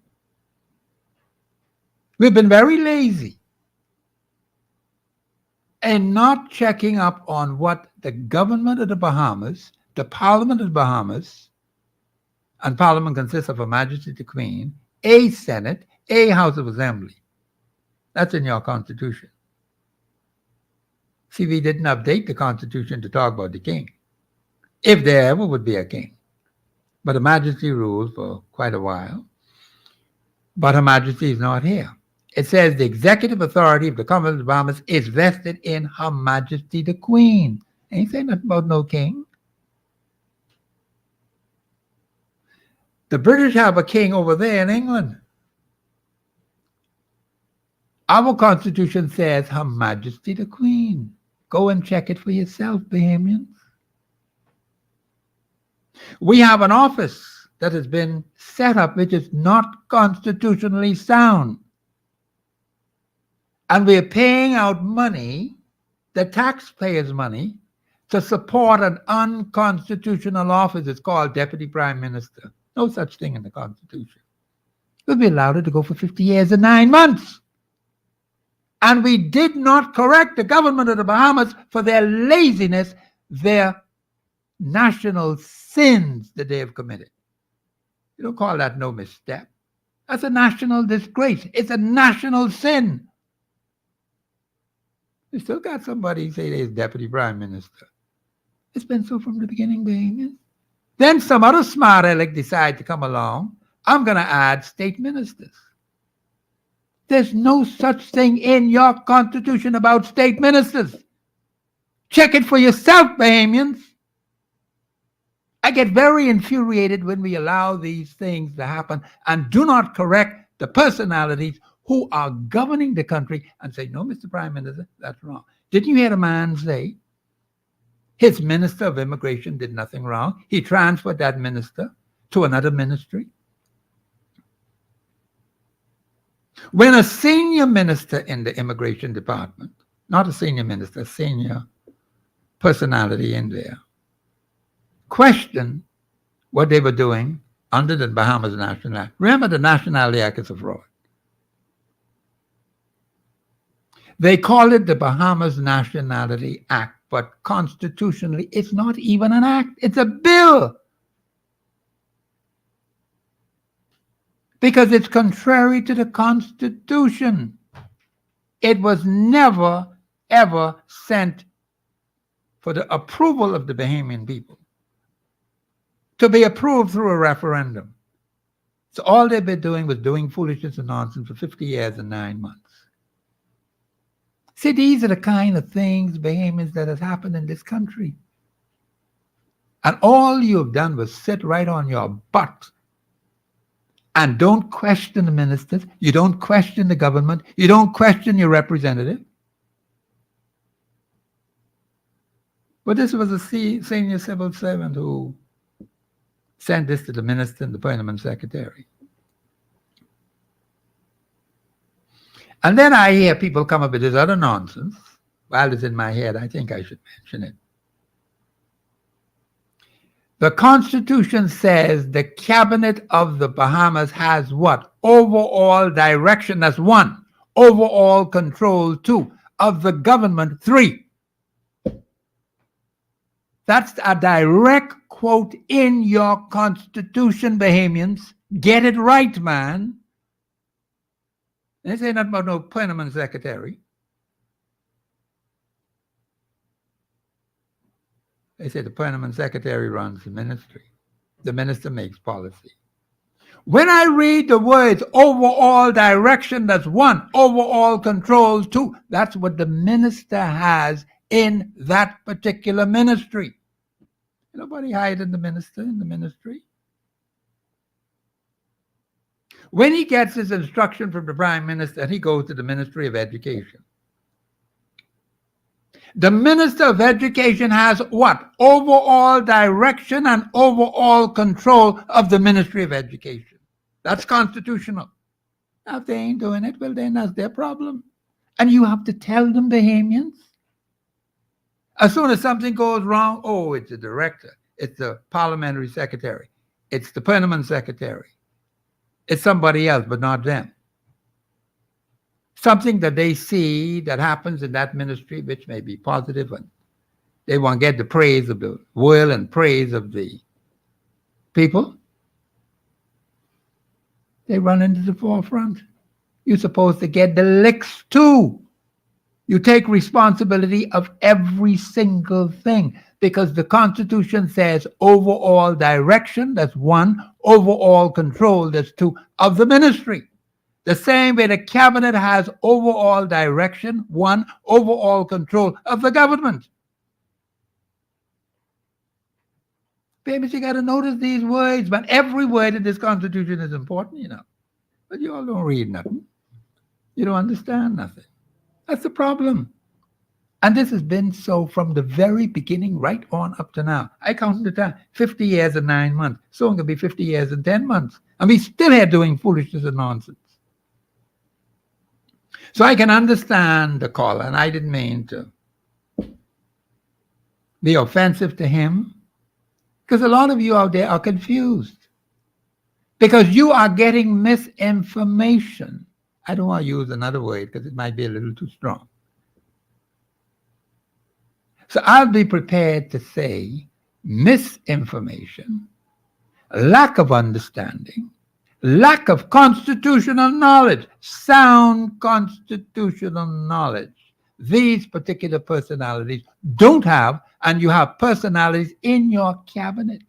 We've been very lazy and not checking up on what the government of the Bahamas, the Parliament of the Bahamas, and Parliament consists of Her Majesty the Queen, a Senate, a House of Assembly. That's in your Constitution. See, we didn't update the Constitution to talk about the king, if there ever would be a king. But Her Majesty ruled for quite a while. But Her Majesty is not here. It says the executive authority of the Commonwealth of the Bahamas is vested in Her Majesty the Queen. Ain't saying nothing about no king. The British have a king over there in England. Our Constitution says Her Majesty the Queen. Go and check it for yourself, Bahamians. We have an office that has been set up which is not constitutionally sound. And we're paying out money, the taxpayers' money, to support an unconstitutional office. It's called Deputy Prime Minister. No such thing in the Constitution. We'll be allowed to go for 50 years and 9 months. And we did not correct the government of the Bahamas for their laziness, their national sins that they have committed. You don't call that no misstep. That's a national disgrace. It's a national sin. You still got somebody say they're deputy prime minister. It's been so from the beginning, baby. Then some other smart aleck decide to come along. I'm going to add state ministers. There's no such thing in your constitution about state ministers. Check it for yourself, Bahamians. I get very infuriated when we allow these things to happen and do not correct the personalities who are governing the country and say, no, Mr. Prime Minister, that's wrong. Didn't you hear the man say his minister of immigration did nothing wrong? He transferred that minister to another ministry. When a senior minister in the immigration department, not a senior minister, a senior personality in there, questioned what they were doing under the Bahamas National Act. Remember, the Nationality Act is a fraud. They call it the Bahamas Nationality Act, but constitutionally, it's not even an act. It's a bill. Because it's contrary to the Constitution. It was never, ever sent for the approval of the Bahamian people to be approved through a referendum. So all they've been doing was doing foolishness and nonsense for 50 years and 9 months. See, these are the kind of things, Bahamians, that has happened in this country. And all you have done was sit right on your butt and don't question the ministers. You don't question the government. You don't question your representative. But this was a senior civil servant who sent this to the minister and the permanent secretary. And then I hear people come up with this other nonsense. While it's in my head, I think I should mention it. The Constitution says the Cabinet of the Bahamas has what? Overall direction, that's 1. Overall control, 2. Of the government, 3. That's a direct quote in your Constitution, Bahamians. Get it right, man. They say nothing about no permanent secretary. They say the permanent secretary runs the ministry. The minister makes policy. When I read the words overall direction, that's 1. Overall control, 2. That's what the minister has in that particular ministry. Nobody hiding the minister in the ministry. When he gets his instruction from the Prime Minister, he goes to the Ministry of Education. The Minister of Education has what? Overall direction and overall control of the Ministry of Education. That's constitutional. Now, if they ain't doing it, well, then that's their problem. And you have to tell them, Bahamians. As soon as something goes wrong, oh, it's the director, it's the parliamentary secretary, it's the permanent secretary. It's somebody else, but not them. Something that they see that happens in that ministry, which may be positive, and they want to get the praise of the will and praise of the people. They run into the forefront. You're supposed to get the licks too. You take responsibility of every single thing because the Constitution says overall direction, that's 1, overall control, that's 2, of the ministry. The same way the cabinet has overall direction, 1, overall control of the government. Babies, you got to notice these words, but every word in this Constitution is important, you know. But you all don't read nothing. You don't understand nothing. That's the problem. And this has been so from the very beginning right on up to now. I counted the time, 50 years and 9 months. Soon it'll be 50 years and 10 months. And we still here doing foolishness and nonsense. So I can understand the caller, and I didn't mean to be offensive to him, because a lot of you out there are confused. Because you are getting misinformation. I don't want to use another word because it might be a little too strong. So I'll be prepared to say misinformation, lack of understanding, lack of constitutional knowledge, sound constitutional knowledge. These particular personalities don't have, and you have personalities in your cabinet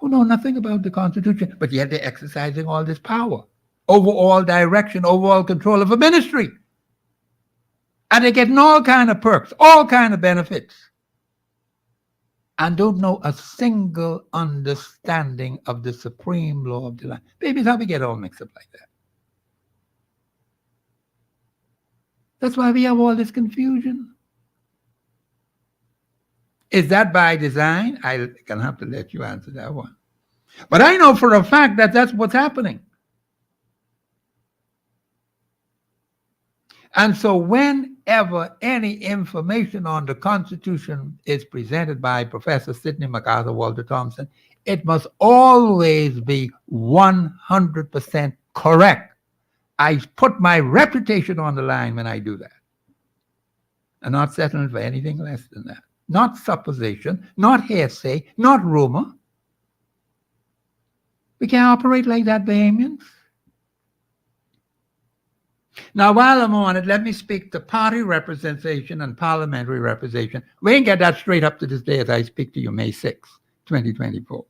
who know nothing about the Constitution, but yet they're exercising all this power, overall direction, overall control of a ministry. And they're getting all kind of perks, all kind of benefits, and don't know a single understanding of the supreme law of the land. Babies, how we get all mixed up like that? That's why we have all this confusion. Is that by design? I'm going to have to let you answer that one. But I know for a fact that that's what's happening. And so whenever any information on the Constitution is presented by Professor Sidney MacArthur, Walter Thompson, it must always be 100% correct. I put my reputation on the line when I do that. I'm not settling for anything less than that. Not supposition, not hearsay, not rumor. We can't operate like that, Bahamians. Now, while I'm on it, let me speak to party representation and parliamentary representation. We ain't get that straight up to this day as I speak to you, May 6, 2024.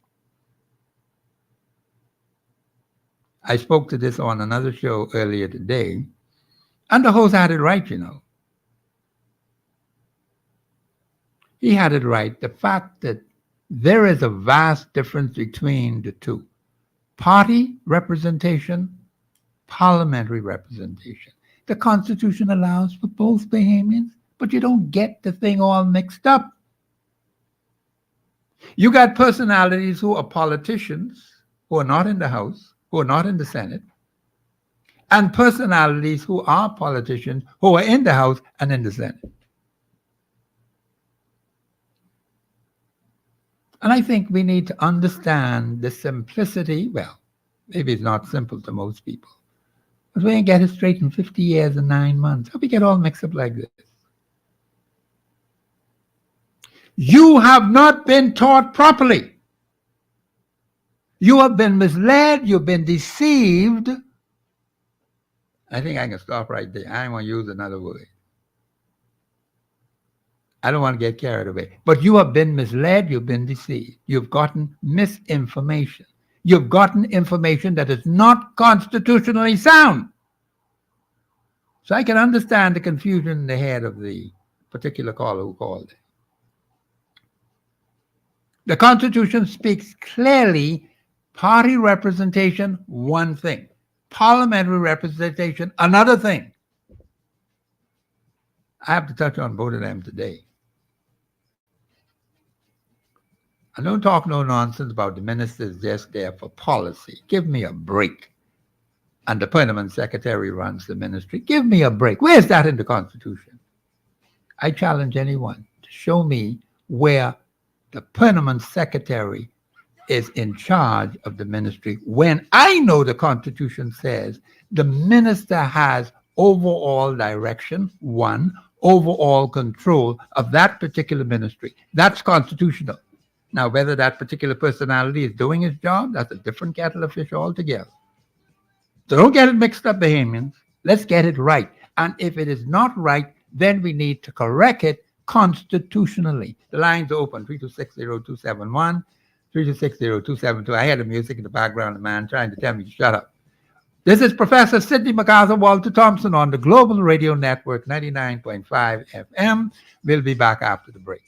I spoke to this on another show earlier today, and the host had it right, you know. He had it right. The fact that there is a vast difference between the two. Party representation, parliamentary representation. The Constitution allows for both, Bahamians, but you don't get the thing all mixed up. You got personalities who are politicians, who are not in the House, who are not in the Senate, and personalities who are politicians, who are in the House and in the Senate. And I think we need to understand the simplicity. Well, maybe it's not simple to most people, but we ain't get it straight in 50 years and 9 months. How we get all mixed up like this? You have not been taught properly. You have been misled. You've been deceived. I think I can stop right there. I don't want to use another word. I don't want to get carried away. But you have been misled. You've been deceived. You've gotten misinformation. You've gotten information that is not constitutionally sound. So I can understand the confusion in the head of the particular caller who called it. The Constitution speaks clearly, party representation, one thing. Parliamentary representation, another thing. I have to touch on both of them today. I don't talk no nonsense about the ministers just there for policy. Give me a break. And the permanent secretary runs the ministry. Give me a break. Where's that in the Constitution? I challenge anyone to show me where the permanent secretary is in charge of the ministry when I know the Constitution says the minister has overall direction, one, overall control of that particular ministry. That's constitutional. Now, whether that particular personality is doing his job, that's a different kettle of fish altogether. So don't get it mixed up, Bahamians. Let's get it right. And if it is not right, then we need to correct it constitutionally. The lines are open, 3260271, 3260272. I had the music in the background, the man trying to tell me to shut up. This is Professor Sidney MacArthur, Walter Thompson on the Global Radio Network, 99.5 FM. We'll be back after the break.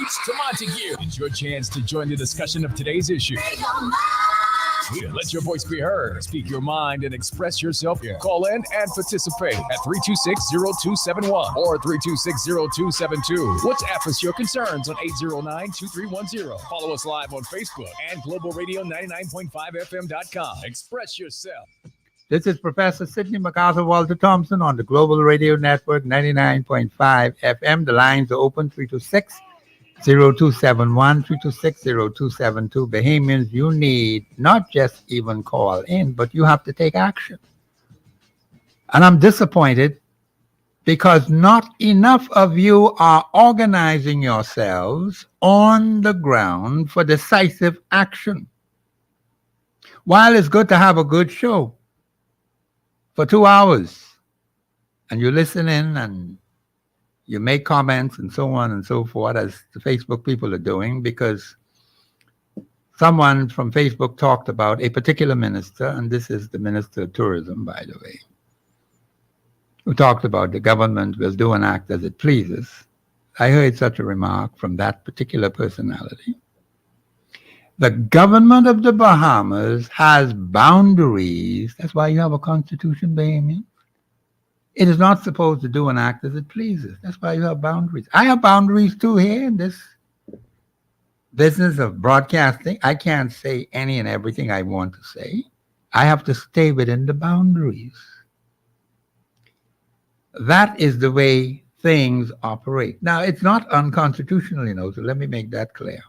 to Montague. It's your chance to join the discussion of today's issue. Let your voice be heard. Speak your mind and express yourself. Call in and participate at 326-0271 or 326-0272. WhatsApp us your concerns on 809-2310. Follow us live on Facebook and Global Radio 99.5FM.com. Express yourself. This is Professor Sidney MacArthur Walter Thompson on the Global Radio Network 99.5 FM. The lines are open 326-0271, 326-0272. Bahamians, you need not just even call in, but you have to take action. And I'm disappointed because not enough of you are organizing yourselves on the ground for decisive action. While it's good to have a good show for 2 hours, and you listen in and you make comments and so on and so forth, as the Facebook people are doing, because someone from Facebook talked about a particular minister, and this is the Minister of Tourism, by the way, who talked about the government will do and act as it pleases. I heard such a remark from that particular personality. The government of the Bahamas has boundaries. That's why you have a constitution, Bahamian. It is not supposed to do and act as it pleases. That's why you have boundaries. I have boundaries too here in this business of broadcasting. I can't say any and everything I want to say. I have to stay within the boundaries. That is the way things operate. Now, it's not unconstitutional, so let me make that clear.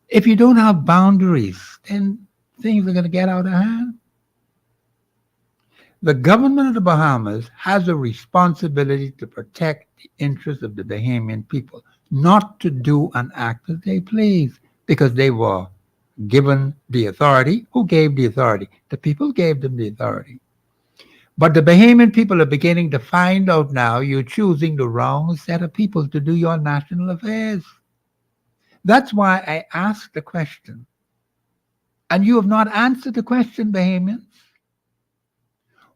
If you don't have boundaries, then things are going to get out of hand. The government of the Bahamas has a responsibility to protect the interests of the Bahamian people, not to do and act as they please, because they were given the authority. Who gave the authority? The people gave them the authority. But the Bahamian people are beginning to find out now you're choosing the wrong set of people to do your national affairs. That's why I asked the question. And you have not answered the question, Bahamians.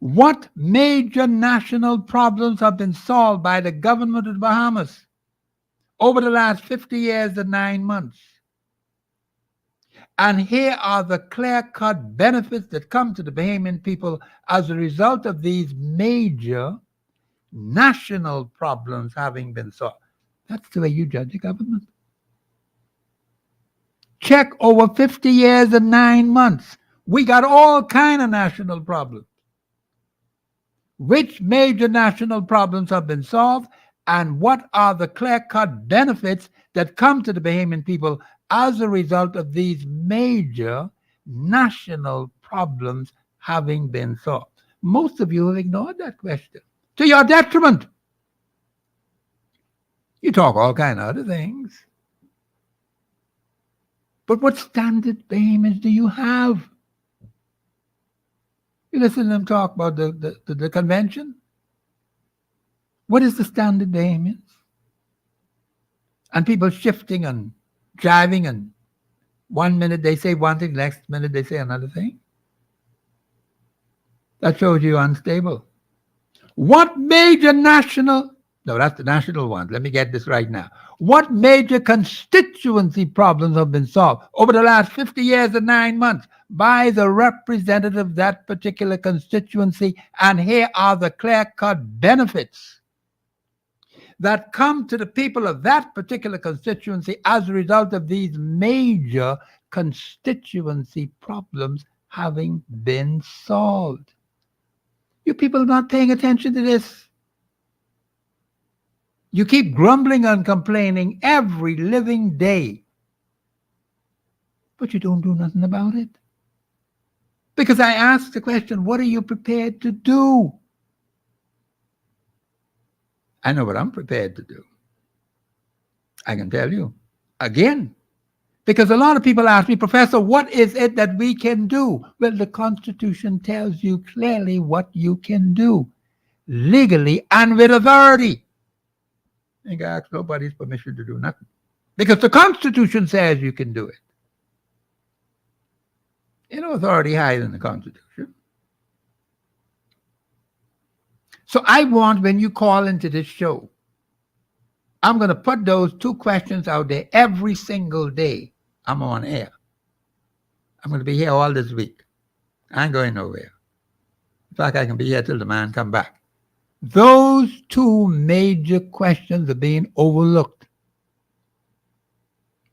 What major national problems have been solved by the government of the Bahamas over the last 50 years and 9 months? And here are the clear-cut benefits that come to the Bahamian people as a result of these major national problems having been solved. That's the way you judge a government. Check over 50 years and 9 months. We got all kind of national problems. Which major national problems have been solved, and what are the clear-cut benefits that come to the Bahamian people as a result of these major national problems having been solved? Most of you have ignored that question, to your detriment. You talk all kind of other things. But what standard Bahamians do you have? You listen to them talk about the convention. What is the standard Bahamians? And people shifting and driving, and 1 minute they say one thing, next minute they say another thing. That shows you unstable. What major national, no, that's the national one. Let me get this right now. What major constituency problems have been solved over the last 50 years and 9 months by the representative of that particular constituency? And here are the clear-cut benefits that come to the people of that particular constituency as a result of these major constituency problems having been solved. You people are not paying attention to this. You keep grumbling and complaining every living day, but you don't do nothing about it. Because I asked the question, what are you prepared to do? I know what I'm prepared to do. I can tell you again, because a lot of people ask me, Professor, what is it that we can do? Well, the Constitution tells you clearly what you can do, legally and with authority. You ain't got to ask nobody's permission to do nothing, because the Constitution says you can do it. Ain't no authority higher than the Constitution. So I want, when you call into this show, I'm going to put those 2 questions out there every single day I'm on air. I'm going to be here all this week. I ain't going nowhere. In fact, I can be here till the man come back. Those 2 major questions are being overlooked.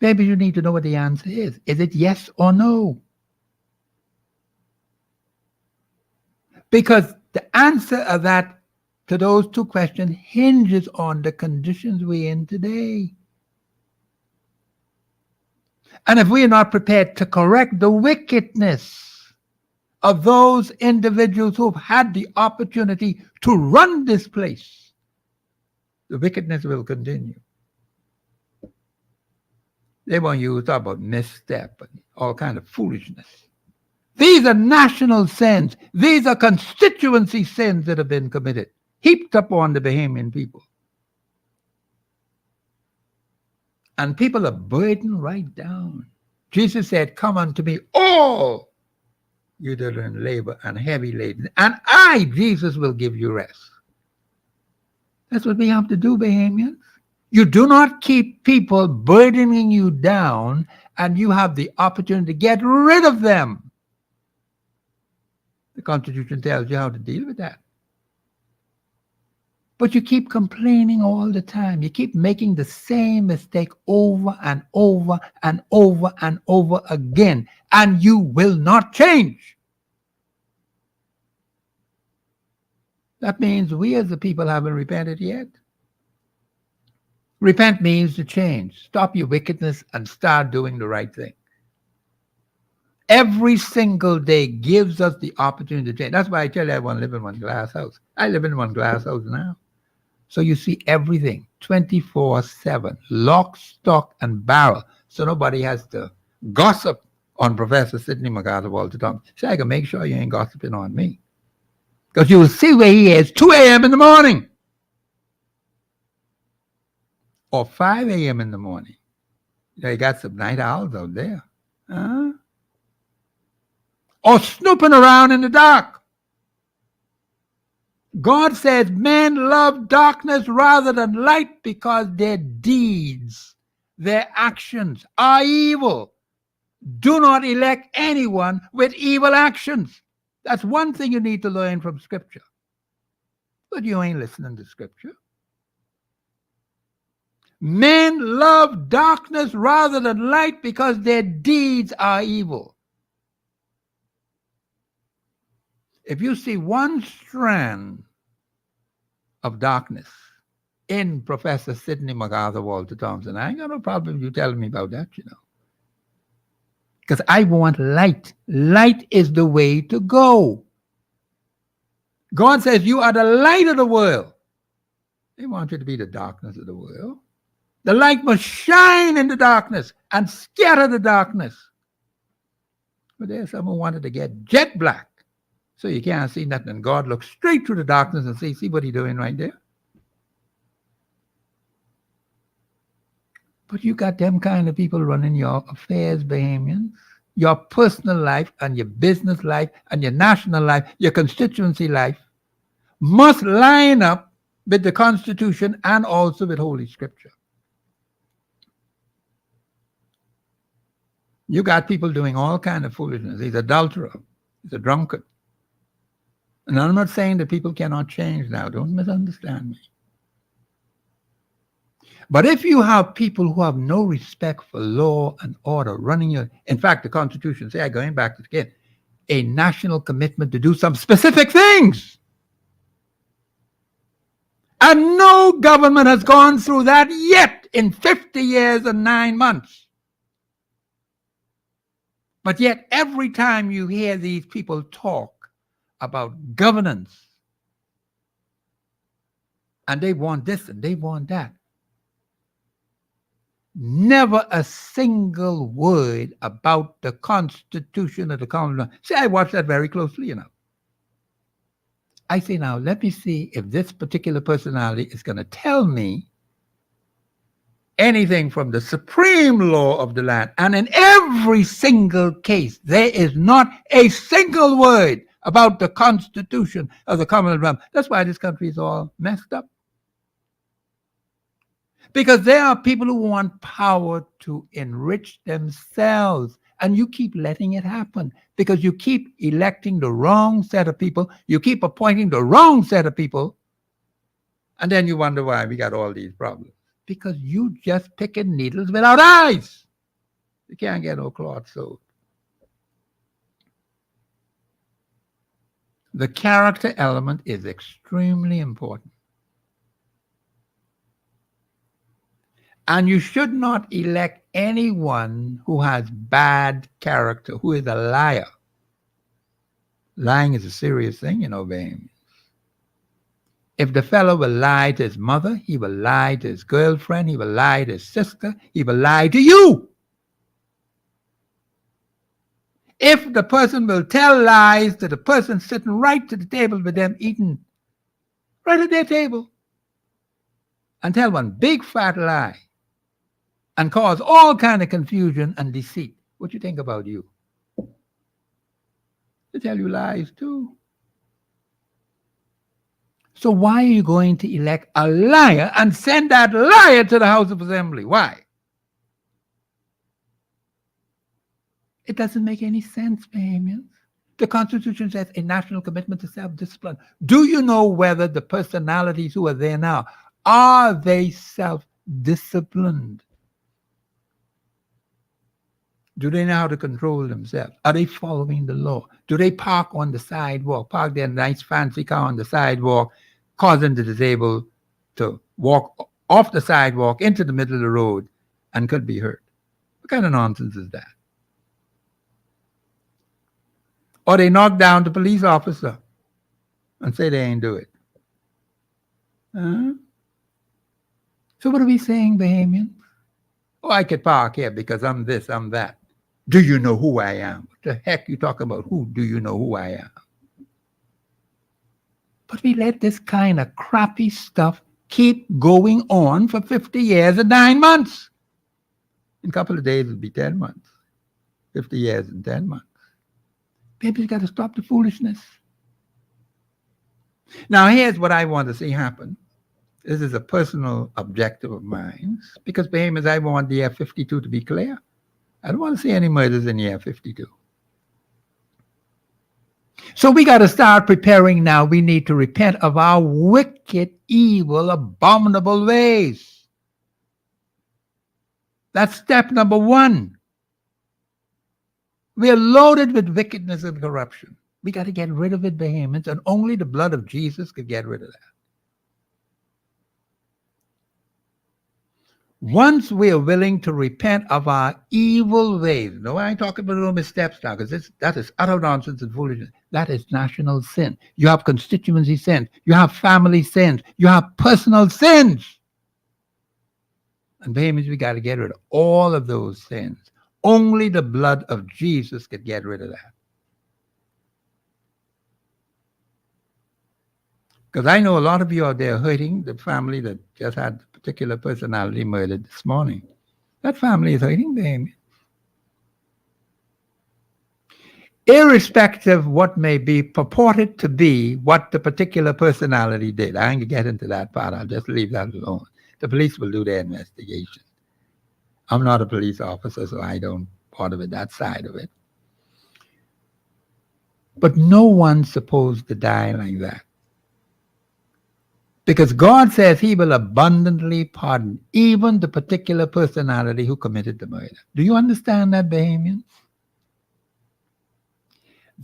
Maybe you need to know what the answer is. Is it yes or no? Because the answer of that to those 2 questions hinges on the conditions we're in today. And if we are not prepared to correct the wickedness of those individuals who've had the opportunity to run this place, the wickedness will continue. They want you to talk about misstep and all kind of foolishness. These are national sins. These are constituency sins that have been committed, heaped upon the Bahamian people. And people are burdened right down. Jesus said, come unto me, all you that are in labor and heavy laden, and I, Jesus, will give you rest. That's what we have to do, Bahamians. You do not keep people burdening you down, and you have the opportunity to get rid of them. The Constitution tells you how to deal with that. But you keep complaining all the time. You keep making the same mistake over and over and over and over again, and you will not change. That means we as the people haven't repented yet. Repent means to change. Stop your wickedness and start doing the right thing. Every single day gives us the opportunity to change. That's why I tell everyone live in one glass house. I live in one glass house now. So you see everything 24/7, lock, stock, and barrel. So nobody has to gossip on Professor Sidney MacArthur Walter Thompson. So I can make sure you ain't gossiping on me. Because you will see where he is 2 a.m. in the morning. Or 5 a.m. in the morning. You got some night owls out there. Huh? Or snooping around in the dark. God says men love darkness rather than light because their deeds, their actions are evil. Do not elect anyone with evil actions. That's one thing you need to learn from Scripture. But you ain't listening to Scripture. Men love darkness rather than light because their deeds are evil. If you see one strand of darkness in Professor Sidney MacArthur Walter Thompson, I ain't got no problem with you telling me about that, you know. Because I want light. Light is the way to go. God says you are the light of the world. They want you to be the darkness of the world. The light must shine in the darkness and scatter the darkness. But there's someone who wanted to get jet black. So you can't see nothing. And God looks straight through the darkness and see what he's doing right there. But you got them kind of people running your affairs, Bahamians. Your personal life and your business life and your national life, your constituency life must line up with the Constitution and also with Holy Scripture. You got people doing all kind of foolishness. He's an adulterer. He's a drunkard. And I'm not saying that people cannot change now. Don't misunderstand me. But if you have people who have no respect for law and order running your... In fact, the Constitution says, going back to it again, a national commitment to do some specific things. And no government has gone through that yet in 50 years and 9 months. But yet, every time you hear these people talk about governance, and they want this and they want that, never a single word about the Constitution of the Commonwealth. See, I watch that very closely, you know. I say, now, let me see if this particular personality is going to tell me anything from the supreme law of the land. And in every single case, there is not a single word about the Constitution of the Commonwealth. That's why this country is all messed up. Because there are people who want power to enrich themselves. And you keep letting it happen because you keep electing the wrong set of people. You keep appointing the wrong set of people. And then you wonder why we got all these problems. Because you just picking needles without eyes. You can't get no cloth sewed. The character element is extremely important. And you should not elect anyone who has bad character, who is a liar. Lying is a serious thing, you know, baby. If the fellow will lie to his mother, he will lie to his girlfriend, he will lie to his sister, he will lie to you. If the person will tell lies to the person sitting right to the table with them eating right at their table and tell one big fat lie and cause all kind of confusion and deceit, what you think about you? They tell you lies too. So why are you going to elect a liar and send that liar to the House of Assembly? Why? It doesn't make any sense, Bahamians. The Constitution says a national commitment to self-discipline. Do you know whether the personalities who are there now, are they self-disciplined? Do they know how to control themselves? Are they following the law? Do they park on the sidewalk, park their nice fancy car on the sidewalk, causing the disabled to walk off the sidewalk into the middle of the road and could be hurt? What kind of nonsense is that? Or they knock down the police officer and say they ain't do it. So what are we saying, Bahamians? Oh, I could park here because I'm this, I'm that. Do you know who I am? What the heck you talk about? Who do you know who I am? But we let this kind of crappy stuff keep going on for 50 years and 9 months. In a couple of days, it'll be 10 months. 50 years and 10 months. Baby's got to stop the foolishness. Now, here's what I want to see happen. This is a personal objective of mine, because Bahamians, I want the year 52 to be clear. I don't want to see any murders in the year 52. So we got to start preparing now. We need to repent of our wicked, evil, abominable ways. That's step number one. We are loaded with wickedness and corruption. We got to get rid of it, Bahamians, and only the blood of Jesus could get rid of that. Once we are willing to repent of our evil ways, no, I ain't talking about no missteps now, because that is utter nonsense and foolishness. That is national sin. You have constituency sins. You have family sins. You have personal sins. And Bahamians, we got to get rid of all of those sins. Only the blood of Jesus could get rid of that. Because I know a lot of you out there hurting. The family that just had a particular personality murdered this morning, that family is hurting, baby. Irrespective of what may be purported to be what the particular personality did. I ain't gonna get into that part. I'll just leave that alone. The police will do their investigation. I'm not a police officer, so I don't bother with that side of it. But no one's supposed to die like that. Because God says he will abundantly pardon even the particular personality who committed the murder. Do you understand that, Bahamians?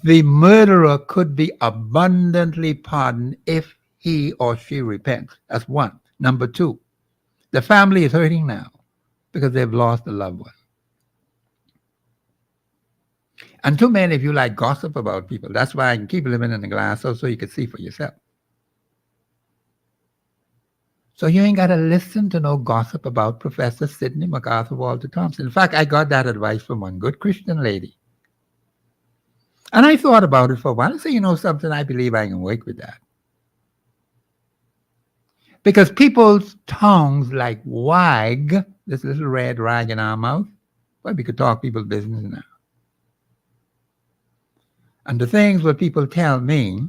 The murderer could be abundantly pardoned if he or she repents. That's one. Number two, the family is hurting now because they've lost a loved one. And too many of you like gossip about people. That's why I can keep living in the glass house so you can see for yourself. So you ain't got to listen to no gossip about Professor Sidney MacArthur Walter Thompson. In fact, I got that advice from one good Christian lady. And I thought about it for a while. I said, you know something, I believe I can work with that. Because people's tongues like wag, this little red rag in our mouth, well, we could talk people's business now. And the things what people tell me,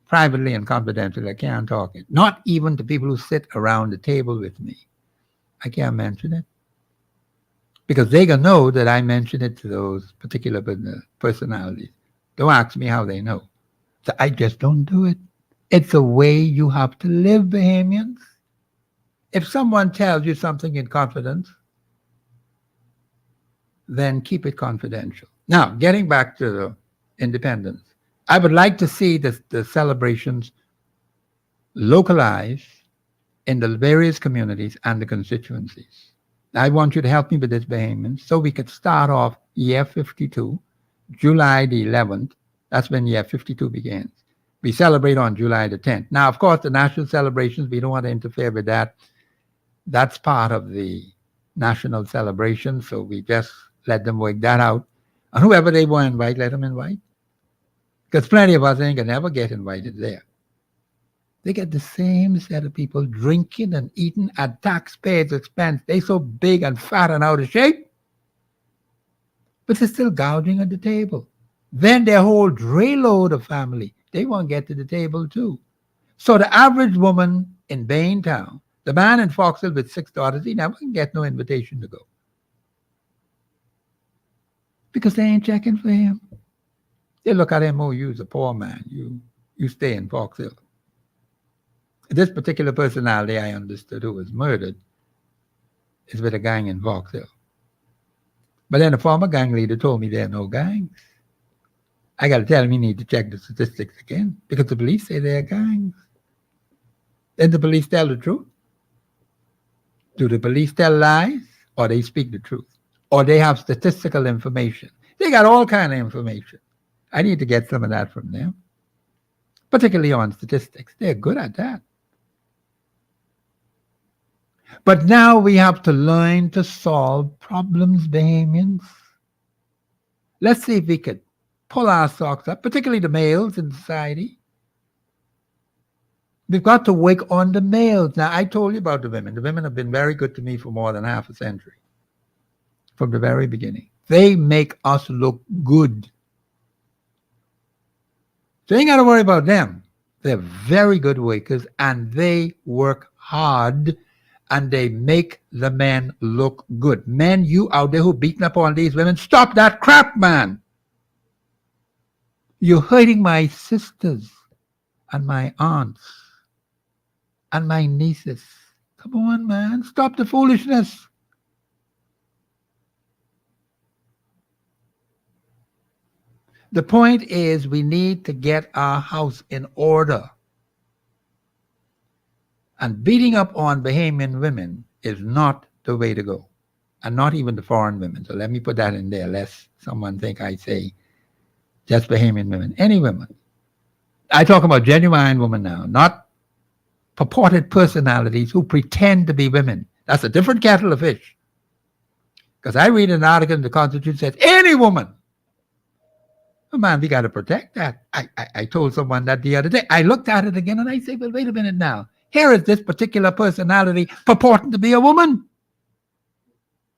privately and confidentially, I can't talk it. Not even to people who sit around the table with me. I can't mention it. Because they gonna know that I mentioned it to those particular personalities. Don't ask me how they know. So I just don't do it. It's a way you have to live, Bahamians. If someone tells you something in confidence, then keep it confidential. Now, getting back to the independence, I would like to see the celebrations localized in the various communities and the constituencies. I want you to help me with this, Bahamians, so we could start off year 52, July the 11th. That's when year 52 begins. We celebrate on July the 10th. Now, of course, the national celebrations, we don't want to interfere with that. That's part of the national celebration, so we just let them work that out. And whoever they want to invite, let them invite. Because plenty of us ain't going to never get invited there. They get the same set of people drinking and eating at taxpayers' expense. They so big and fat and out of shape, but they're still gouging at the table. Then their whole dray load of family, they won't get to the table too. So the average woman in Baintown, the man in Foxhill with 6 daughters, he never can get no invitation to go. Because they ain't checking for him. They look at him, oh, you's a poor man. You stay in Foxhill. This particular personality I understood who was murdered is with a gang in Foxhill. But then the former gang leader told me there are no gangs. I got to tell him he need to check the statistics again because the police say there are gangs. Then the police tell the truth? Do the police tell lies or they speak the truth? Or they have statistical information? They got all kind of information. I need to get some of that from them, particularly on statistics. They're good at that. But now we have to learn to solve problems, Bahamians. Let's see if we could pull our socks up, particularly the males in society. We've got to work on the males. Now, I told you about the women. The women have been very good to me for more than half a century, from the very beginning. They make us look good. So you ain't got to worry about them. They're very good workers, and they work hard, and they make the men look good. Men, you out there who beating up on these women, stop that crap, man. You're hurting my sisters and my aunts and my nieces. Come on, man. Stop the foolishness. The point is we need to get our house in order. And beating up on Bahamian women is not the way to go. And not even the foreign women. So let me put that in there, lest someone think I say just Bahamian women. Any women. I talk about genuine women now, not purported personalities who pretend to be women. That's a different kettle of fish. Because I read an article in the Constitution that says any woman. Oh, man, we got to protect that. I told someone that the other day. I looked at it again and I say, well, wait a minute now. Here is this particular personality purporting to be a woman.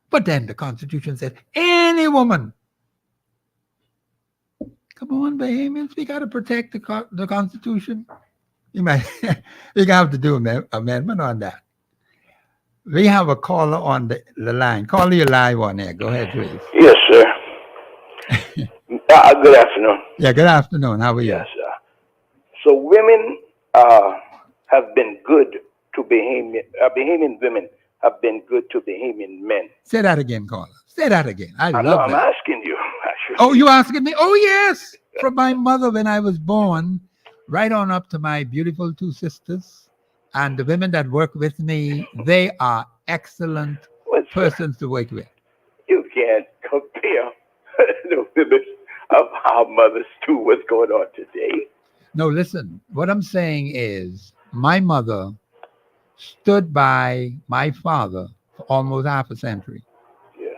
But then the Constitution says any woman. Come on, Bahamians, we got to protect the Constitution. You might, you have to do an amendment on that. We have a caller on the line. Caller, you live on there. Go ahead, please. Yes, sir. Good afternoon. Yeah, good afternoon. How are you? Yes, sir. So women have been good to Bahamian. Bahamian women have been good to Bahamian men. Say that again, caller. Say that again. I love I'm that. asking you, actually. Oh, you asking me? Oh, yes. From my mother when I was born, right on up to my beautiful 2 sisters. And the women that work with me, they are excellent persons to work with. You can't compare the women of our mothers to what's going on today. No, listen. What I'm saying is my mother stood by my father for almost half a century. Yes.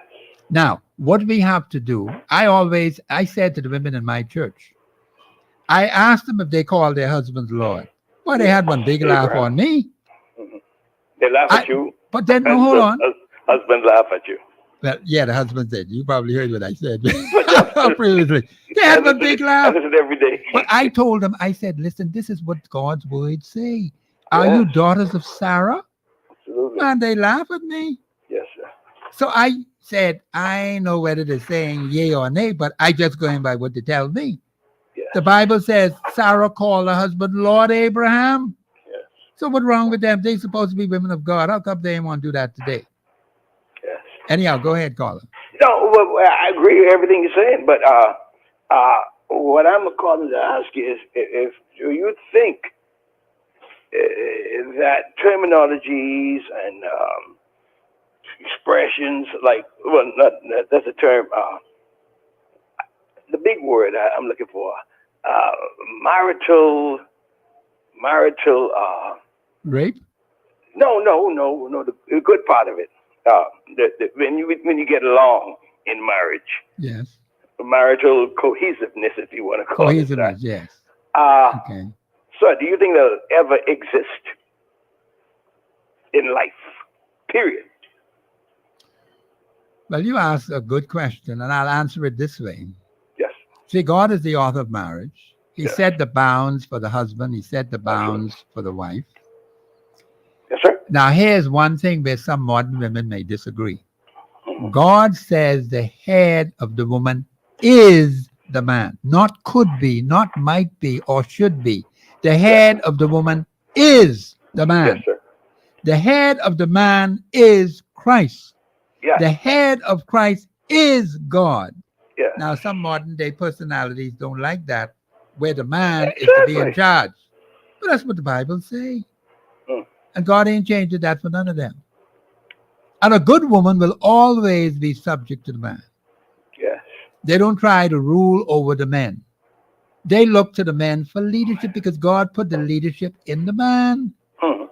Now, what we have to do, I said to the women in my church, I asked them if they called their husbands Lord. Well, they had one big laugh on me. Mm-hmm. They laugh at you. But then, no, hold on. Husbands laugh at you. Well, yeah, the husband did. You probably heard what I said previously. They had one big laugh. I listen every day. But I told them, I said, listen, this is what God's words say. Are you daughters of Sarah? Absolutely. And they laugh at me. Yes, sir. So I said, I know whether they're saying yay or nay, but I just going by what they tell me. Yes. The Bible says Sarah called her husband Lord Abraham. Yes. So what's wrong with them? They're supposed to be women of God. How come they ain't want to do that today? Yes. Anyhow, go ahead, caller. No, well, I agree with everything you're saying, but what I'm calling to ask you is if do you think that terminologies and expressions like, well, not that's a term, the big word I'm looking for, marital, Rape? no, the good part of it, when you get along in marriage, Yes. marital cohesiveness, if you want to call it that. Cohesiveness, yes. Okay. So, do you think that'll ever exist in life? Period. Well, you asked a good question, and I'll answer it this way. Yes. See, God is the author of marriage. He Yes. set the bounds for the husband. He set the bounds for the wife. Yes, sir. Now, here's one thing where some modern women may disagree. God says the head of the woman is the man, not could be, not might be, or should be. The head of the woman is the man. Yes, sir. The head of the man is Christ. Yes. The head of Christ is God. Yes. Now, some modern day personalities don't like that, where the man is to be in Exactly. charge. But that's what the Bible says. Mm. And God ain't changing that for none of them. And a good woman will always be subject to the man. Yes. They don't try to rule over the men. They look to the men for leadership because God put the leadership in the man. Hmm.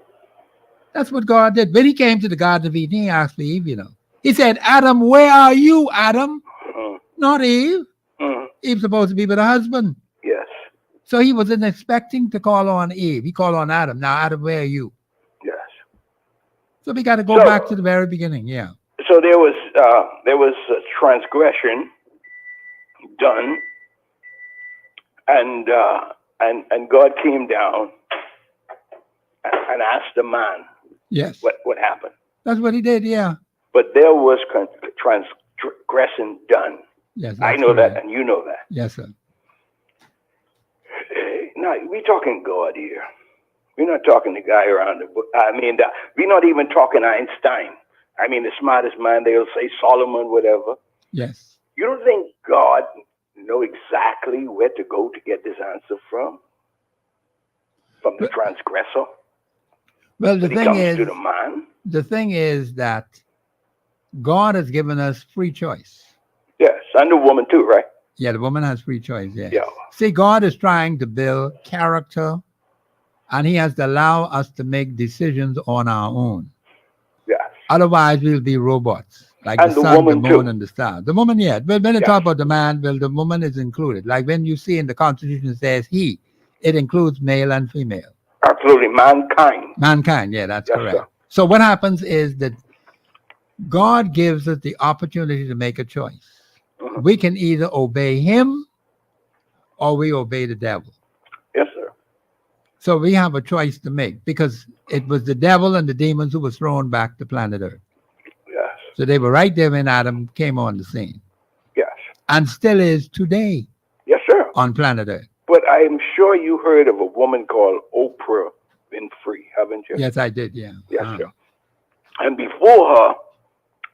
That's what God did. When he came to the Garden of Eden, he asked for Eve, you know. He said, Adam, where are you, Adam? Not Eve. Eve's supposed to be with her husband. Yes. So he wasn't expecting to call on Eve. He called on Adam. Now, Adam, where are you? Yes. So we got to go back to the very beginning. Yeah. So there was a transgression done, and God came down and asked the man, Yes. what happened. That's what he did. Yeah. But there was transgression done. Yes. I that's know correct. that, and you know that. Yes, sir. Now we're talking God here. We're not talking the guy around the book. We're not even talking Einstein. I mean, the smartest man, they'll say Solomon, whatever. Yes. You don't think God know exactly where to go to get this answer from the transgressor? Well, the When he thing comes is, to the man. the thing is that God has given us free choice. Yes, and the woman too, right? Yeah, the woman has free choice. Yes. Yeah. See, God is trying to build character, and he has to allow us to make decisions on our own. Yes. Otherwise, we'll be robots, like And the the sun, the woman moon, too. and the stars. The woman, yeah. But when they Yeah. talk about the man, well, the woman is included. Like when you see in the Constitution it says he, it includes male and female. Absolutely, mankind. Mankind, yeah, that's Yes, correct. sir. So what happens is that God gives us the opportunity to make a choice. Mhm. We can either obey him or we obey the devil. Yes, sir. So we have a choice to make because it was the devil and the demons who was thrown back to planet Earth. Yes. So they were right there when Adam came on the scene Yes. and still is today Yes, sir. on planet Earth. But I'm sure you heard of a woman called Oprah Winfrey, haven't you? Yes, I did, yeah. Yes, sir. And before her,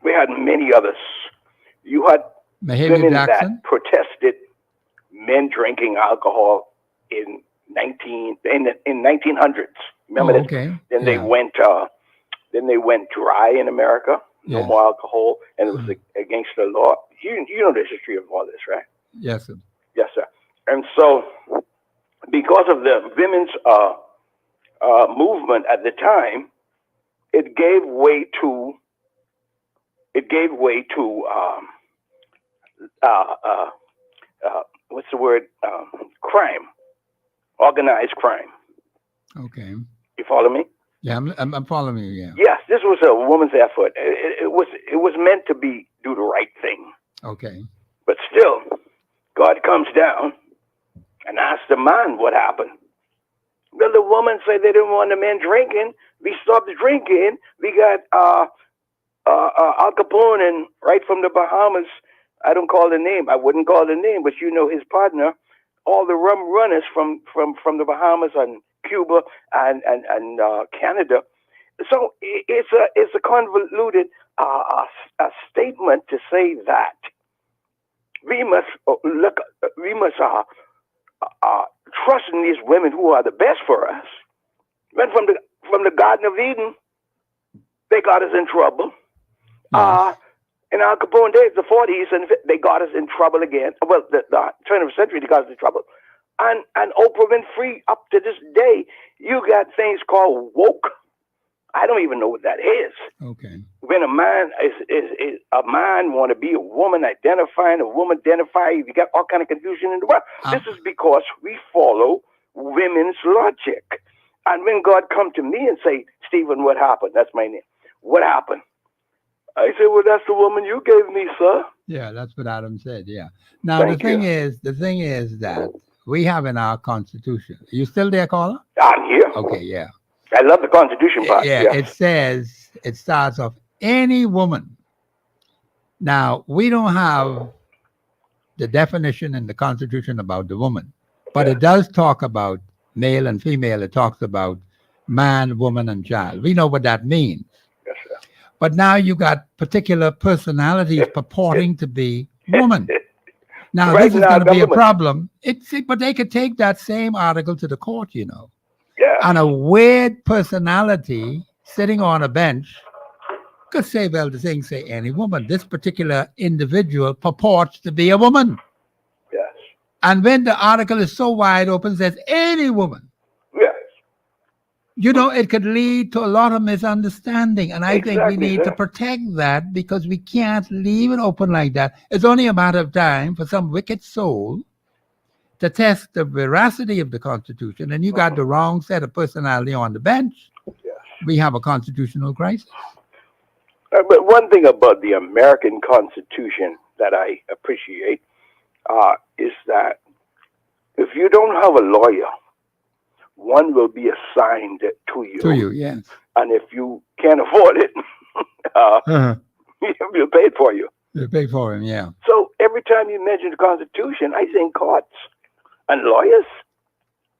we had many others. You had Mahalia women Jackson. that protested men drinking alcohol in 1900s. Remember Oh, that? okay. Then Yeah. they went dry in America. No Yes. more alcohol, and it was against the law. You know the history of all this, right? Yes, sir. Yes, sir. And so, because of the women's movement at the time, it gave way to what's the word? Crime, organized crime. Okay. You follow me? Yeah, I'm following you, yeah. Yes, this was a woman's effort. It was meant to do the right thing. Okay. But still, God comes down and asks the man what happened. Well, the woman said they didn't want the men drinking. We stopped drinking. We got Al Capone, and right from the Bahamas. I don't call the name. I wouldn't call the name, but you know his partner. All the rum runners from the Bahamas and Cuba and Canada. So it's a convoluted a statement to say that we must trust in these women who are the best for us. When from the Garden of Eden, they got us in trouble. Yes. In Al Capone days, the 40s, and they got us in trouble again. Well, the turn of the century, they got us in trouble. And Oprah Winfrey, up to this day, you got things called woke. I don't even know what that is. Okay. When a man is a man want to be a woman identifying, a woman identifying, you got all kind of confusion in the world. This is because we follow women's logic. And when God come to me and say, Stephen, what happened? That's my name. What happened? I say, well, that's the woman you gave me, sir. Yeah, that's what Adam said. Yeah. Now Thank the thing is that we have in our Constitution. Are you still there, caller? I'm here. Okay. Yeah. I love the Constitution part. Yeah. It says it starts off any woman. Now we don't have the definition in the Constitution about the woman, but it does talk about male and female. It talks about man, woman, and child. We know what that means. Yes, sir. But now you got particular personalities purporting to be woman. Now Right this is now, going to be a government. problem. But they could take that same article to the court, you know. Yeah. And a weird personality sitting on a bench could say, well, the thing say any woman. This particular individual purports to be a woman. Yes. And when the article is so wide open, says any woman. Yes. You know, it could lead to a lot of misunderstanding. And I think we Exactly, need sir. to protect that because we can't leave it open like that. It's only a matter of time for some wicked soul to test the veracity of the Constitution. And you got the wrong set of personality on the bench. Yes. We have a constitutional crisis. But one thing about the American Constitution that I appreciate is that if you don't have a lawyer, one will be assigned to you. To you, yes. And if you can't afford it, you'll pay it for you. They pay for him, yeah. So every time you mention the Constitution, I think courts and lawyers,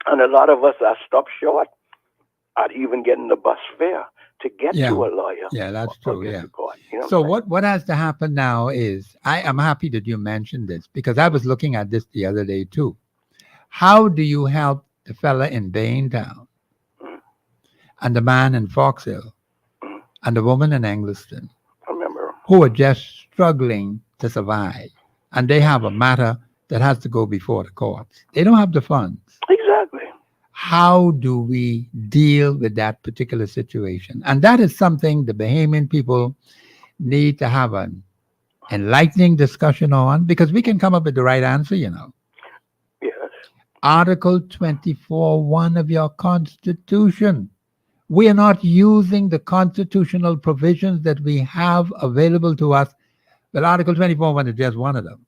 and a lot of us are stopped short at even getting the bus fare to get Yeah. to a lawyer. Yeah, that's or true, get yeah. to court, you know So I'm saying? what has to happen now is, I am happy that you mentioned this because I was looking at this the other day too. How do you help the fella in Baintown and the man in Fox Hill and the woman in Engliston I remember. who are just struggling to survive, and they have a matter that has to go before the courts? They don't have the funds. Exactly. How do we deal with that particular situation? And that is something the Bahamian people need to have an enlightening discussion on, because we can come up with the right answer, you know. Yes. Article 24(1) of your Constitution. We are not using the constitutional provisions that we have available to us. Well, Article 24(1) is just one of them.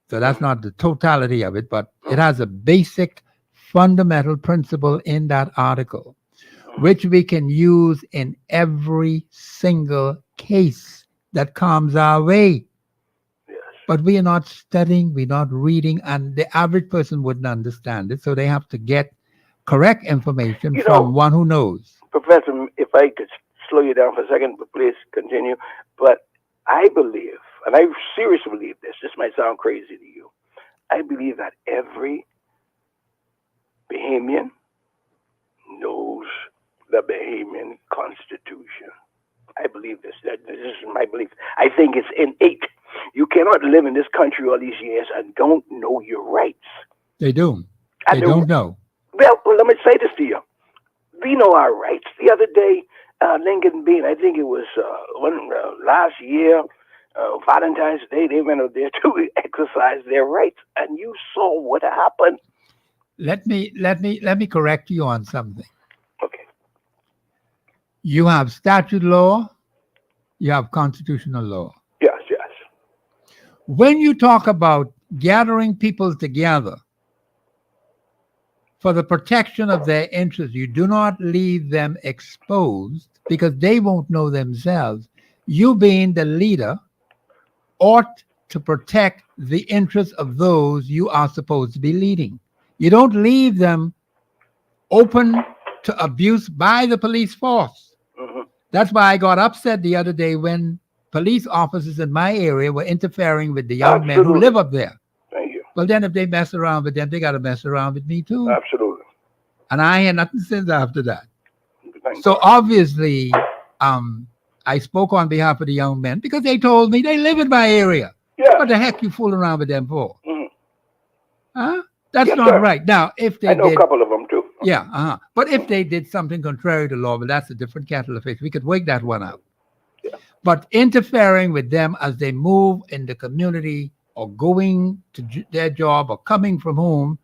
So that's not the totality of it, but it has a basic fundamental principle in that article, which we can use in every single case that comes our way. Yes. But we are not studying, we're not reading, and the average person wouldn't understand it. So they have to get correct information You from know, one who knows. Professor, if I could slow you down for a second, but please continue. But I believe, and I seriously believe this might sound crazy to you, I believe that every Bahamian knows the Bahamian Constitution. I believe this. This is my belief. I think it's innate. You cannot live in this country all these years and don't know your rights. They do. And They don't know. Well, let me say this to you. We know our rights. The other day, Lincoln Bean, I think it was last year, Valentine's Day, they went out there to exercise their rights, and you saw what happened. Let me correct you on something. Okay. You have statute law, you have constitutional law. Yes, yes. When you talk about gathering people together for the protection of their interests. You do not leave them exposed because they won't know themselves. You being the leader ought to protect the interests of those you are supposed to be leading. You don't leave them open to abuse by the police force. Mhm. That's why I got upset the other day when police officers in my area were interfering with the young men who Absolutely. live up there. Thank you. Well, then if they mess around with them, they got to mess around with me too. Absolutely. And I had nothing since after that. Thank So God. obviously, I spoke on behalf of the young men because they told me they live in my area. Yeah. What the heck you fooling around with them for? Mhm. Huh? That's Yes, not sir. right. Now, if I they know a did, couple of them too. yeah, but if they did something contrary to law, well, that's a different kettle of fish. We could work that one out. Yeah. But interfering with them as they move in the community or going to their job or coming from home,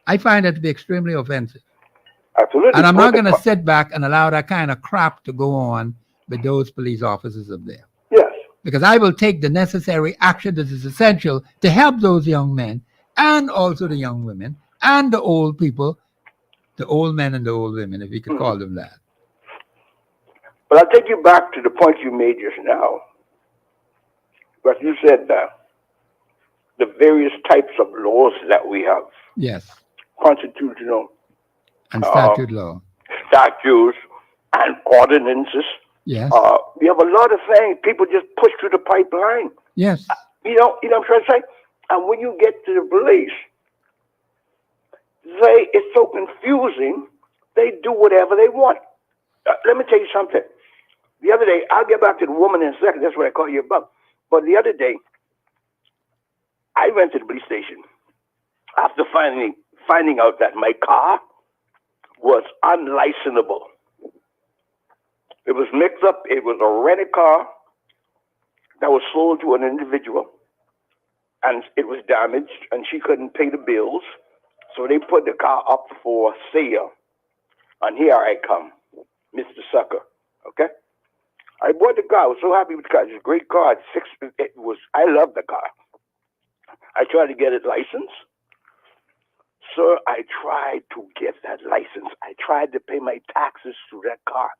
I find that to be extremely offensive. Absolutely. And I'm Well, not going to sit back and allow that kind of crap to go on with those police officers up there. Yes. Because I will take the necessary action that is essential to help those young men and also the young women and the old people, the old men and the old women, if we could call them that. But I'll take you back to the point you made just now. But you said the various types of laws that we have, Yes. constitutional And statute law. statutes and ordinances. Yes. We have a lot of things people just push through the pipeline. Yes. You know what I'm trying to say? And when you get to the police, it's so confusing, they do whatever they want. Let me tell you something. The other day, I'll get back to the woman in a second, that's what I call you about. But the other day, I went to the police station after finding out that my car was unlicensable. It was mixed up. It was a rented car that was sold to an individual, and it was damaged, and she couldn't pay the bills. So they put the car up for sale. And here I come, Mr. Sucker. Okay? I bought the car. I was so happy with the car. It's a great car. I love the car. I tried to get it licensed. Sir, I tried to get that license. I tried to pay my taxes through that car.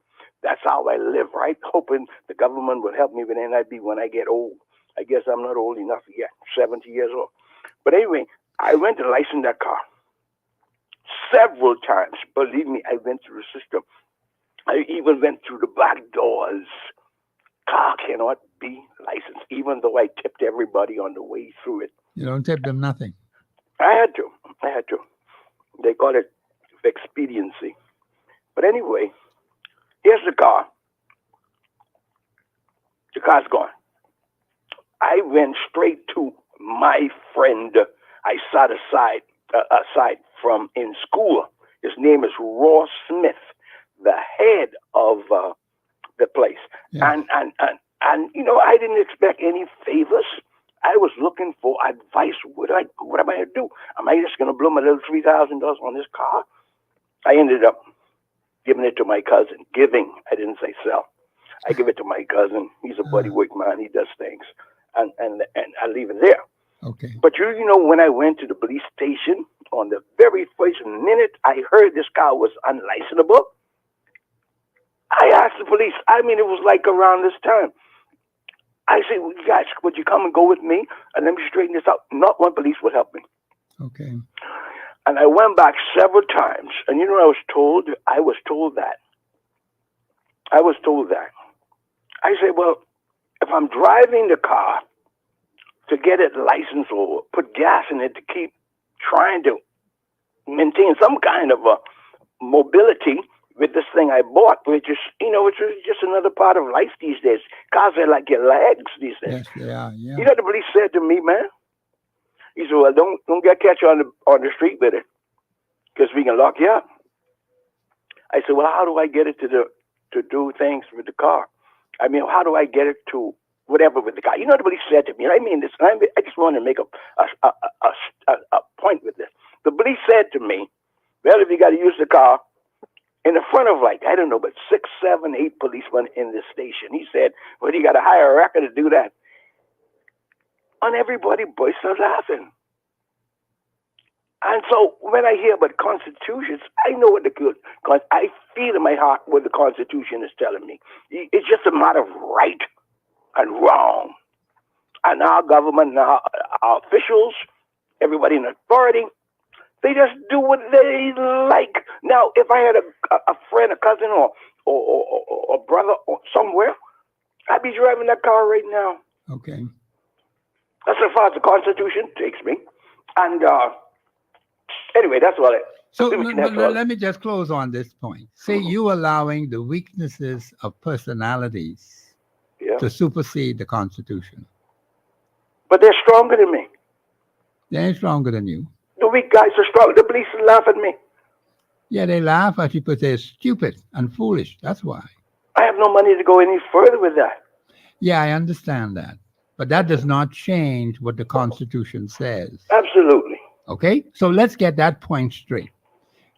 That's how I live, right? Hoping the government will help me with NIB when I get old. I guess I'm not old enough yet, 70 years old. But anyway, I went to license that car several times. Believe me, I went through the system. I even went through the back doors. Car cannot be licensed, even though I tipped everybody on the way through it. You don't tip them nothing. I had to. They call it expediency. But anyway, here's the car. The car's gone. I went straight to my friend I sat aside from in school. His name is Ross Smith, the head of the place. Yeah. And you know, I didn't expect any favors. I was looking for advice. What am I going to do? Am I just going to blow my little $3,000 on this car? I ended up giving it to my cousin. I didn't say sell. I give it to my cousin. He's a buddy work man. He does things. And I leave it there. Okay. But you know, when I went to the police station, on the very first minute I heard this car was unlicensable, I asked the police. I mean, it was like around this time. I said, well, you guys, would you come and go with me and let me straighten this out? Not one police would help me. Okay. And I went back several times. And you know what I was told? I was told that. I said, well, if I'm driving the car to get it licensed or put gas in it to keep trying to maintain some kind of a mobility with this thing I bought, which is, you know, which is just another part of life these days. Cars are like your legs these days. Yes, they are. Yeah. You know what the police said to me, man? He said, well, don't get catch on the street with it, because we can lock you up. I said, well, how do I get it to do things with the car? I mean, how do I get it to whatever with the car? You know what the police said to me? I mean this. I just want to make a point with this. The police said to me, well, if you got to use the car, in the front of, like, I don't know, but 6, 7, 8 policemen in this station. He said, well, you got to hire a wrecker to do that. And everybody burst out laughing. And so when I hear about constitutions, I know what because I feel in my heart what the Constitution is telling me. It's just a matter of right and wrong. And our government, our officials, everybody in authority, they just do what they like. Now, if I had a friend, a cousin, or a brother or somewhere, I'd be driving that car right now. Okay. That's as far as the Constitution takes me. And anyway, that's all. So let me just close on this point. Say you allowing the weaknesses of personalities to supersede the Constitution. But they're stronger than me. They ain't stronger than you. The weak guys are strong. The police laugh at me. Yeah, they laugh at you, but they're stupid and foolish. That's why. I have no money to go any further with that. Yeah, I understand that. But that does not change what the Constitution says. Absolutely. Okay? So let's get that point straight.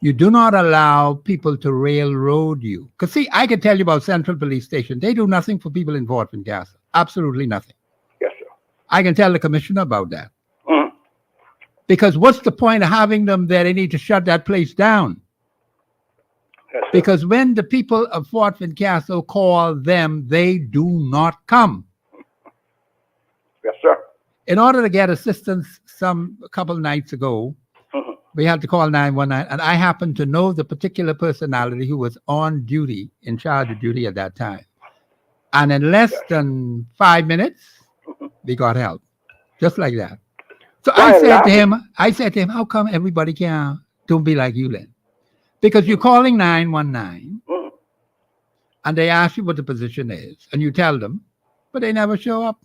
You do not allow people to railroad you. Because, see, I can tell you about Central Police Station. They do nothing for people in Fort Castle. Absolutely nothing. Yes, sir. I can tell the commissioner about that. Mm-hmm. Because what's the point of having them there? They need to shut that place down. Yes, sir. Because when the people of Fort Castle call them, they do not come. Yes, sir. In order to get assistance a couple nights ago, we had to call 919, and I happened to know the particular personality who was on duty, in charge of duty at that time. And in less than 5 minutes, we got help. Just like that. So I said to him, how come everybody don't be like you then? Because you're calling 919, and they ask you what the position is, and you tell them, but they never show up.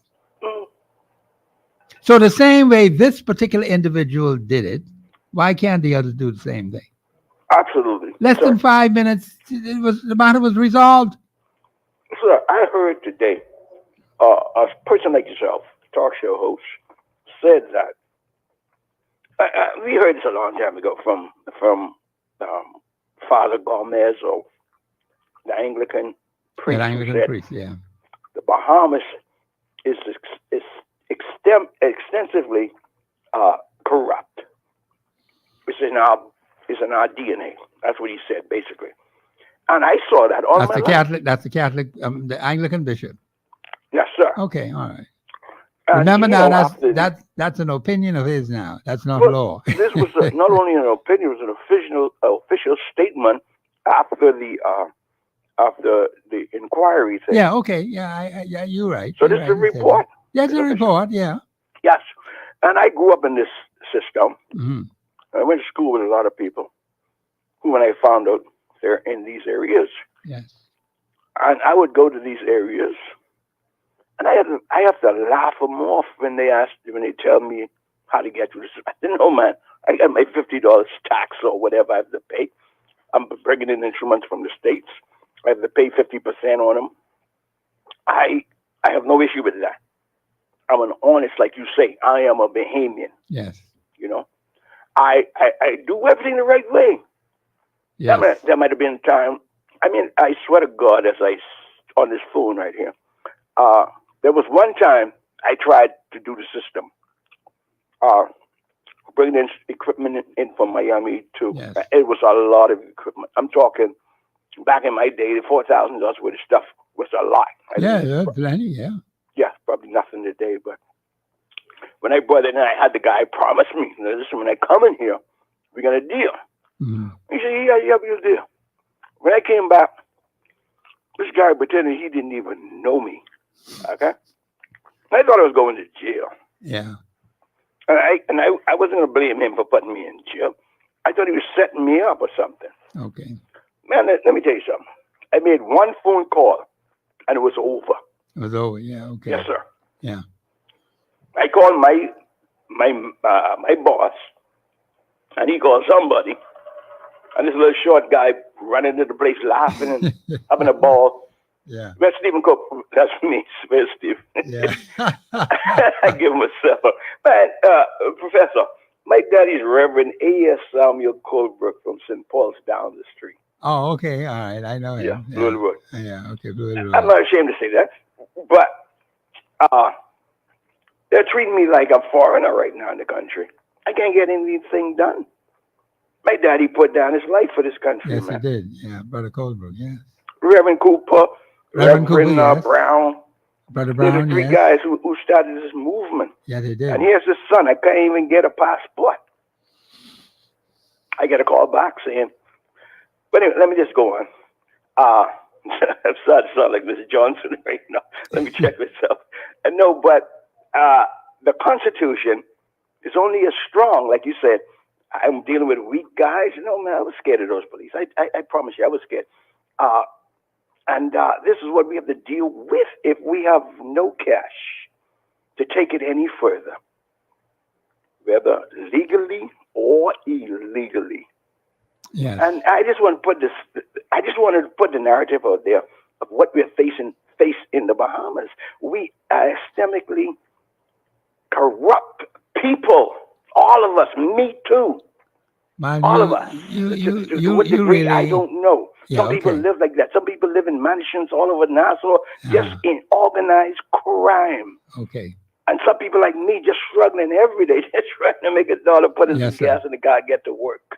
So the same way this particular individual did it, why can't the others do the same thing? Absolutely. Less than 5 minutes, the matter was resolved. Sir, I heard today a person like yourself, talk show host, said that we heard this a long time ago from Father Gomez or the Anglican priest. The Anglican priest, yeah. The Bahamas is extensively corrupt. It's in our DNA. That's what he said, basically. And I saw that on my life. That's the Catholic, the Anglican bishop. Yes, sir. Okay, all right. And remember now, that's an opinion of his now. That's not law. This was not only an opinion; it was an official statement after the inquiry thing. Yeah. Okay. Yeah. Yeah. You're right. So this is a report. Yes, a report. Yeah. Yes, and I grew up in this system. Mm-hmm. I went to school with a lot of people who, when I found out they're in these areas, yes, and I would go to these areas. And I have to laugh them off when they tell me how to get to this. I said, no, man, I got my $50 tax or whatever I have to pay. I'm bringing in instruments from the States. I have to pay 50% on them. I have no issue with that. I'm an honest, like you say, I am a Bahamian. Yes. You know, I do everything the right way. Yes. There might have been a time. I mean, I swear to God, on this phone right here, there was one time I tried to do the system, bringing in equipment in from Miami too. Yes. It was a lot of equipment. I'm talking back in my day, the $4,000 worth of stuff was a lot. Yeah, plenty. Yeah. Yeah, probably nothing today. But when I brought it in, I had the guy promise me, listen, when I come in here, we got a deal. Mm-hmm. He said, yeah, we got a deal. When I came back, this guy pretended he didn't even know me. Okay, I thought I was going to jail. Yeah, and I wasn't going to blame him for putting me in jail. I thought he was setting me up or something. Okay, man, let me tell you something. I made one phone call, and it was over. It was over. Yeah. Okay. Yes, sir. Yeah. I called my boss, and he called somebody, and this little short guy running into the place laughing and having a ball. Yeah. Where's Stephen Cook? That's me. Where's Steve? Yeah. I give him a cell. Man, Professor, my daddy's Reverend A.S. Samuel Colbrook from St. Paul's down the street. Oh, okay. All right. I know him. Yeah, Blue Road. Yeah, okay. Blue Road. I'm not ashamed to say that. But they're treating me like a foreigner right now in the country. I can't get anything done. My daddy put down his life for this country, Yes, he man. did. Yeah, Brother Colebrook. Yes. Reverend Cooper, Reverend Cooper. Reverend Yes. Brown. Brother They're the Brown. three Yes. guys who started this movement. Yeah, they did. And here's his son. I can't even get a passport. I get a call back saying, but anyway, let me just go on. I'm starting to sound like Mr. Johnson right now. Let me check myself. No, but the Constitution is only as strong, like you said. I'm dealing with weak guys. No, man, I was scared of those police. I promise you, I was scared. And this is what we have to deal with if we have no cash to take it any further, whether legally or illegally. Yes. And I just want to put this. I just wanted to put the narrative out there of what we're face in the Bahamas. We are systemically corrupt people. All of us. Me too. Man, All of us. To what degree, really, I don't know. Yeah, Some people okay. live like that. Some people live in mansions all over Nassau, just in organized crime. Okay. And some people like me just struggling every day, just trying to make $1, put in Yes, some sir. gas in the car, get to work.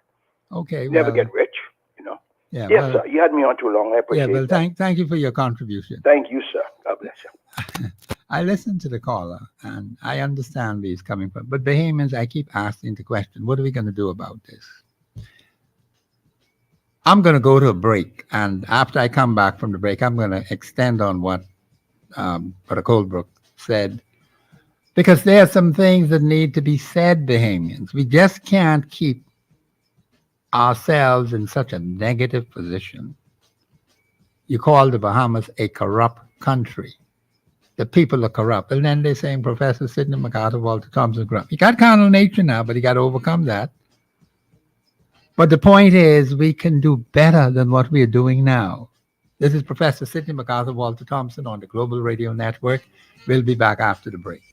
Okay. Never well, get rich, you know. Yeah. Yes, well, sir. You had me on too long. I appreciate Yeah. Well, that. thank you for your contribution. Thank you, sir. God bless you. I listened to the caller and I understand where he's coming from. But Bahamians, I keep asking the question, what are we going to do about this? I'm going to go to a break. And after I come back from the break, I'm going to extend on what Brother Colebrook said. Because there are some things that need to be said, Bahamians. We just can't keep ourselves in such a negative position. You call the Bahamas a corrupt country. The people are corrupt. And then they're saying Professor Sidney MacArthur, Walter Thompson corrupt. He got carnal nature now, but he got to overcome that. But the point is, we can do better than what we are doing now. This is Professor Sidney MacArthur, Walter Thompson on the Global Radio Network. We'll be back after the break.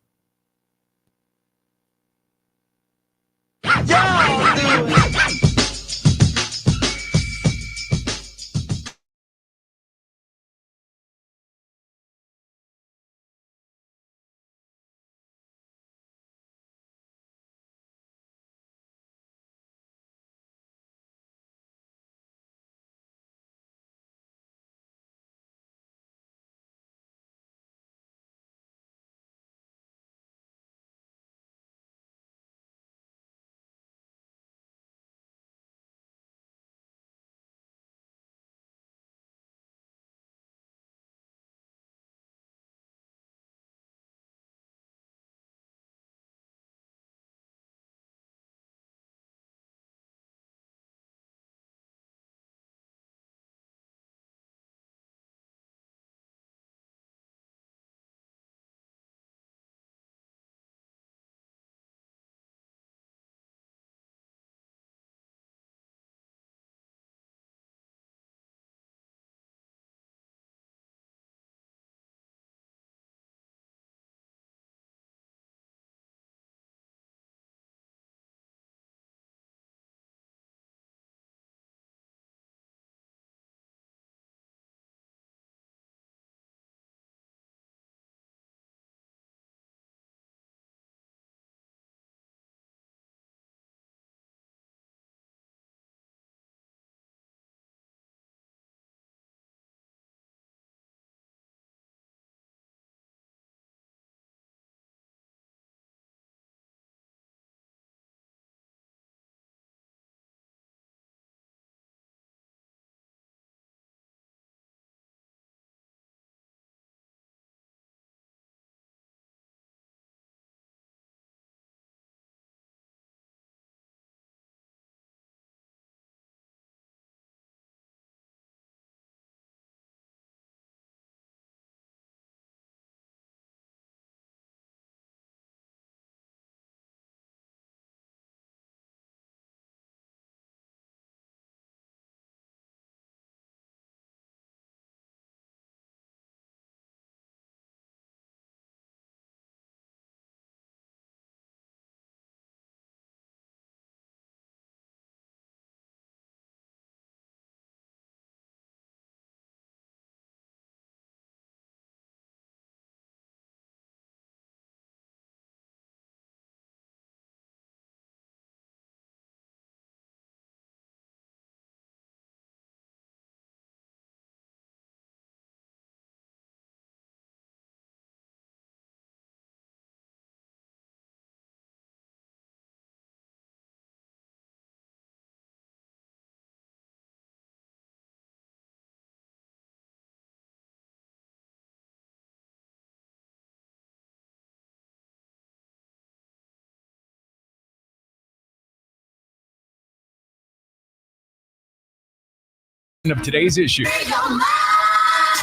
Of today's issue.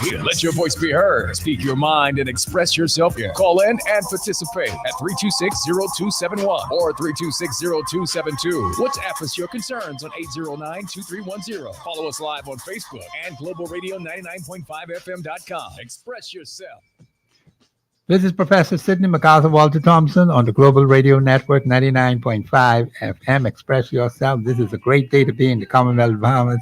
Yeah, let your voice be heard. Speak your mind and express yourself. Yeah. Call in and participate at 326-0271 or 326-0272. WhatsApp us your concerns on 809-2310. Follow us live on Facebook and globalradio99.5fm.com. Express yourself. This is Professor Sidney MacArthur Walter Thompson on the Global Radio Network 99.5 FM. Express yourself. This is a great day to be in the Commonwealth of Bahamas.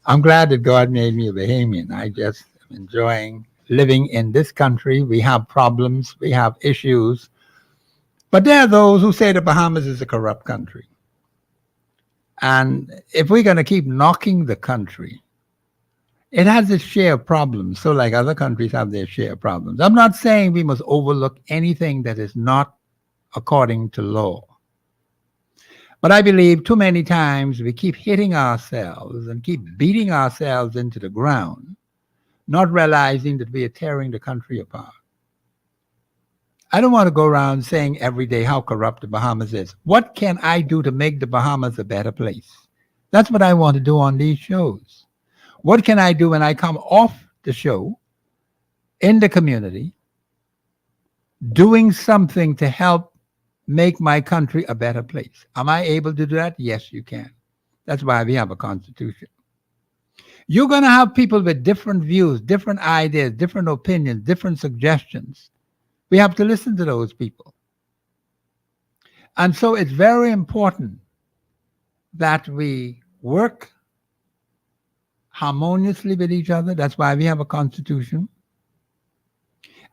I'm glad that God made me a Bahamian. I just am enjoying living in this country. We have problems, we have issues, but there are those who say the Bahamas is a corrupt country. And if we're going to keep knocking the country, it has its share of problems. So like other countries have their share of problems. I'm not saying we must overlook anything that is not according to law. But I believe too many times we keep hitting ourselves and keep beating ourselves into the ground, not realizing that we are tearing the country apart. I don't want to go around saying every day how corrupt the Bahamas is. What can I do to make the Bahamas a better place? That's what I want to do on these shows. What can I do when I come off the show in the community, doing something to help make my country a better place? Am I able to do that? Yes, you can. That's why we have a constitution. You're going to have people with different views, different ideas, different opinions, different suggestions. We have to listen to those people. And so it's very important that we work harmoniously with each other. That's why we have a constitution.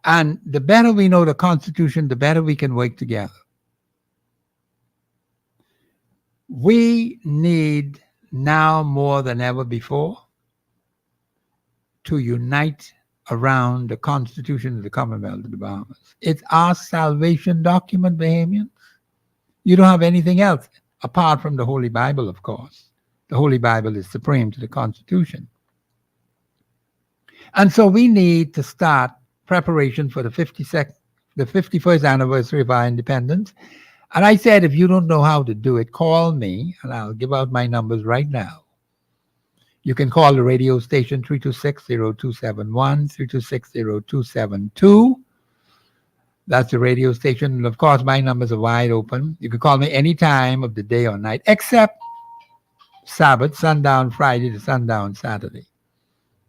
And the better we know the constitution, the better we can work together. We need now more than ever before to unite around the Constitution of the Commonwealth of the Bahamas. It's our salvation document, Bahamians. You don't have anything else apart from the Holy Bible, of course. The Holy Bible is supreme to the Constitution. And so we need to start preparation for the 51st anniversary of our independence. And I said, if you don't know how to do it, call me, and I'll give out my numbers right now. You can call the radio station 326-0271, 326-0272. That's the radio station. And of course, my numbers are wide open. You can call me any time of the day or night, except Sabbath, sundown Friday to sundown Saturday.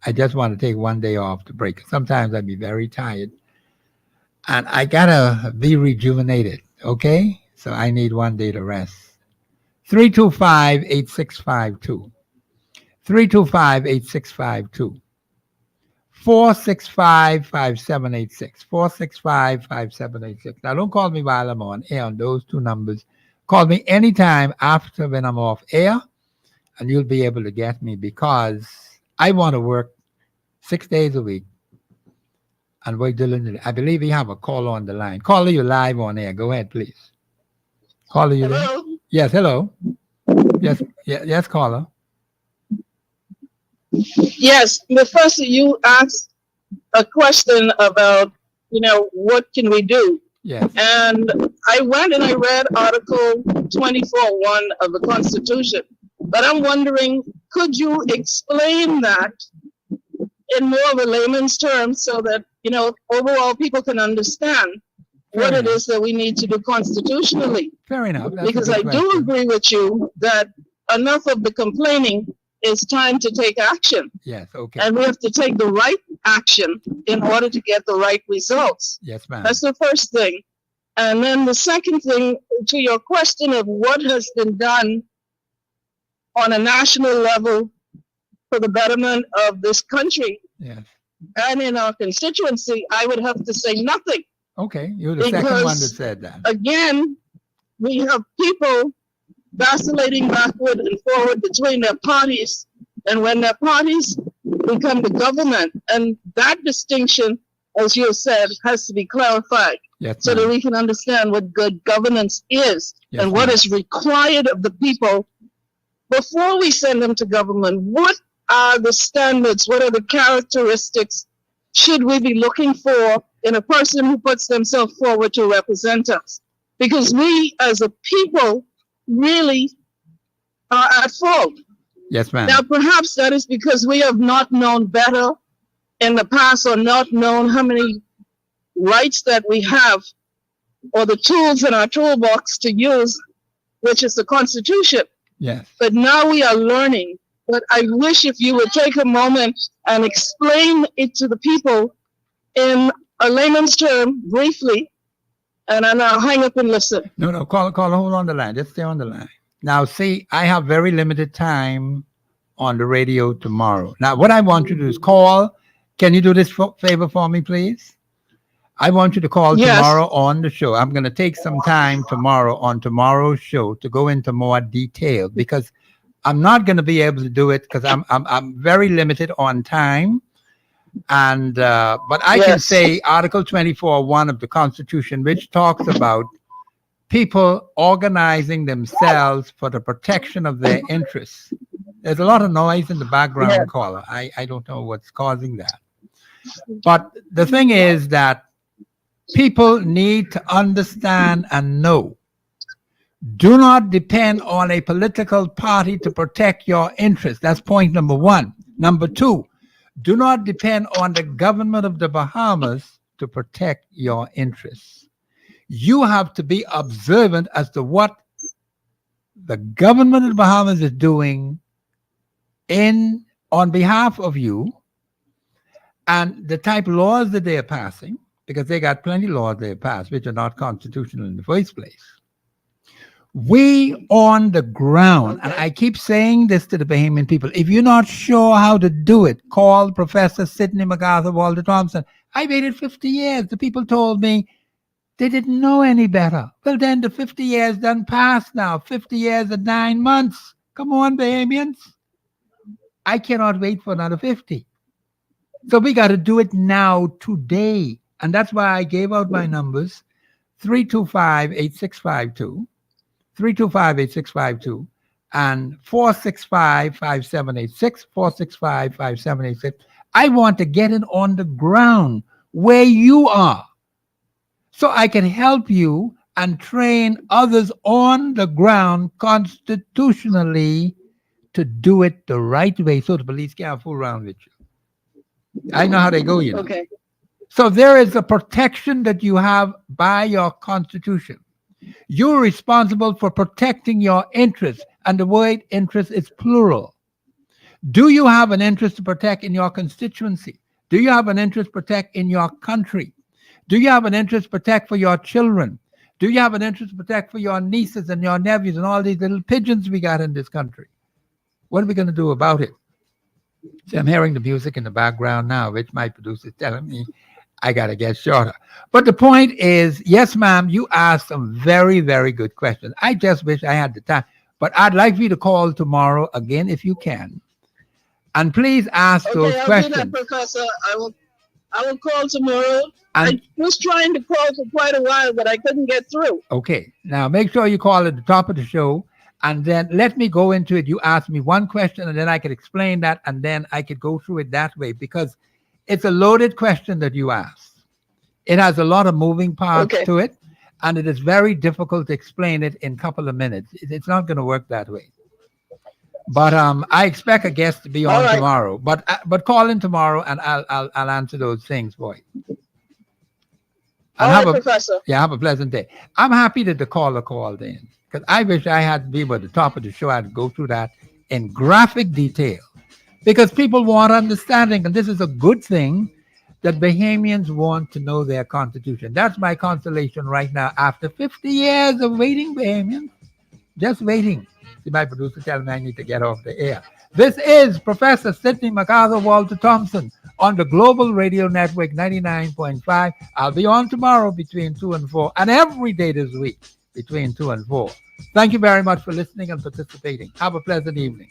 I just want to take one day off to break. Sometimes I'd be very tired. And I got to be rejuvenated, okay? So I need one day to rest. 325-8652. 325-8652. 465-5786. 465-5786. Now, don't call me while I'm on air on those two numbers. Call me anytime after when I'm off air, and you'll be able to get me because I want to work 6 days a week and work diligently. I believe we have a caller on the line. Caller, you're live on air. Go ahead, please. Caller, you there? Yes, hello. Yes, caller. Yes, Professor, you asked a question about, what can we do? Yes. And I went and I read Article 24.1 of the Constitution. But I'm wondering, could you explain that in more of a layman's terms so that, overall people can understand what it is that we need to do constitutionally? Fair enough. Because I do agree with you that enough of the complaining. It's time to take action. Yes, okay. And we have to take the right action in order to get the right results. Yes, ma'am. That's the first thing. And then the second thing, to your question of what has been done on a national level for the betterment of this country yes. and in our constituency, I would have to say nothing. Okay, you're the second one that said that. Again, we have people vacillating backward and forward between their parties, and when their parties become the government, and that distinction, as you said, has to be clarified, yes, so that we can understand what good governance is, yes, and what is required of the people before we send them to government. What are the standards? What are the characteristics should we be looking for in a person who puts themselves forward to represent us? Because we, as a people, really are at fault Yes, ma'am. Now, perhaps that is because we have not known better in the past or not known how many rights that we have or the tools in our toolbox to use, which is the Constitution. Yes. But now we are learning. But I wish if you would take a moment and explain it to the people in a layman's term briefly, and then I'll hang up and listen. No, call, hold on the line. Just stay on the line. Now, see, I have very limited time on the radio tomorrow. Now, what I want you to do is call. Can you do this favor for me, please? I want you to call Yes. tomorrow on the show. I'm going to take some time tomorrow on tomorrow's show to go into more detail because I'm not going to be able to do it because I'm very limited on time. And but I can Yes. say Article 24(1) of the Constitution, which talks about people organizing themselves for the protection of their interests. There's a lot of noise in the background, Yeah. caller. I don't know what's causing that. But the thing is that people need to understand and know. Do not depend on a political party to protect your interests. That's point number one. Number two, do not depend on the government of the Bahamas to protect your interests. You have to be observant as to what the government of the Bahamas is doing on behalf of you and the type of laws that they are passing, because they got plenty of laws they passed which are not constitutional in the first place. We on the ground, and I keep saying this to the Bahamian people, if you're not sure how to do it, call Professor Sidney MacArthur Walter Thompson. I waited 50 years. The people told me they didn't know any better. Well, then the 50 years done passed now. 50 years and 9 months. Come on, Bahamians. I cannot wait for another 50. So we got to do it now, today. And that's why I gave out my numbers, 325-8652. 325-8652 and 465-5786, 465-5786. I want to get it on the ground where you are so I can help you and train others on the ground constitutionally to do it the right way so the police can't fool around with you. I know how they go, you know. Okay. So there is a protection that you have by your constitution. You're responsible for protecting your interests, and the word interest is plural. Do you have an interest to protect in your constituency? Do you have an interest to protect in your country? Do you have an interest to protect for your children? Do you have an interest to protect for your nieces and your nephews and all these little pigeons we got in this country? What are we going to do about it? See, I'm hearing the music in the background now, which my producer is telling me I got to get shorter. But the point is, yes, ma'am, you asked some very, very good questions. I just wish I had the time. But I'd like for you to call tomorrow again if you can. And please ask those Okay, I'll questions. do that, Professor. I will call tomorrow. And, I was trying to call for quite a while, but I couldn't get through. okay. Now, make sure you call at the top of the show. And then let me go into it. You ask me one question, and then I could explain that. And then I could go through it that way. Because it's a loaded question that you asked. It has a lot of moving parts to it, and it is very difficult to explain it in a couple of minutes. It's not going to work that way. But I expect a guest to be on tomorrow. But call in tomorrow, and I'll answer those things, boy. All right, Professor. Yeah, have a pleasant day. I'm happy that the caller called in because I wish I had to be at the top of the show. I'd go through that in graphic detail. Because people want understanding, and this is a good thing that Bahamians want to know their constitution. That's my consolation right now. After 50 years of waiting, Bahamians, just waiting. See, my producer telling me I need to get off the air. This is Professor Sidney MacArthur Walter Thompson on the Global Radio Network 99.5. I'll be on tomorrow between 2 and 4, and every day this week between 2 and 4. Thank you very much for listening and participating. Have a pleasant evening.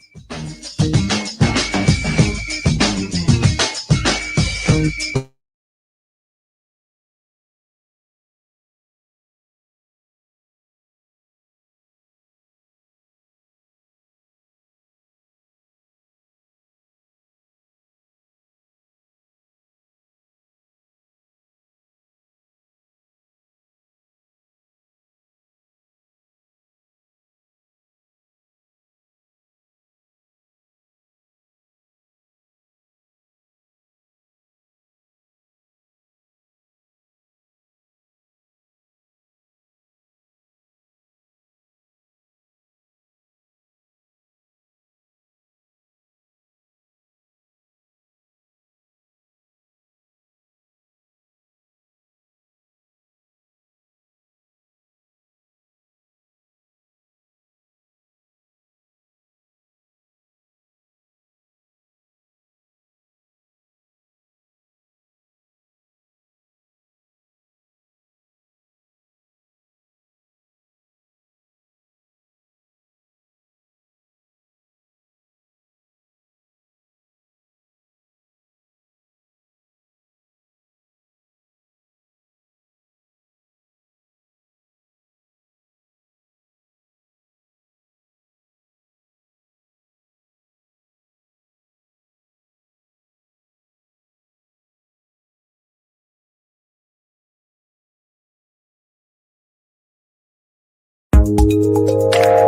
Bye.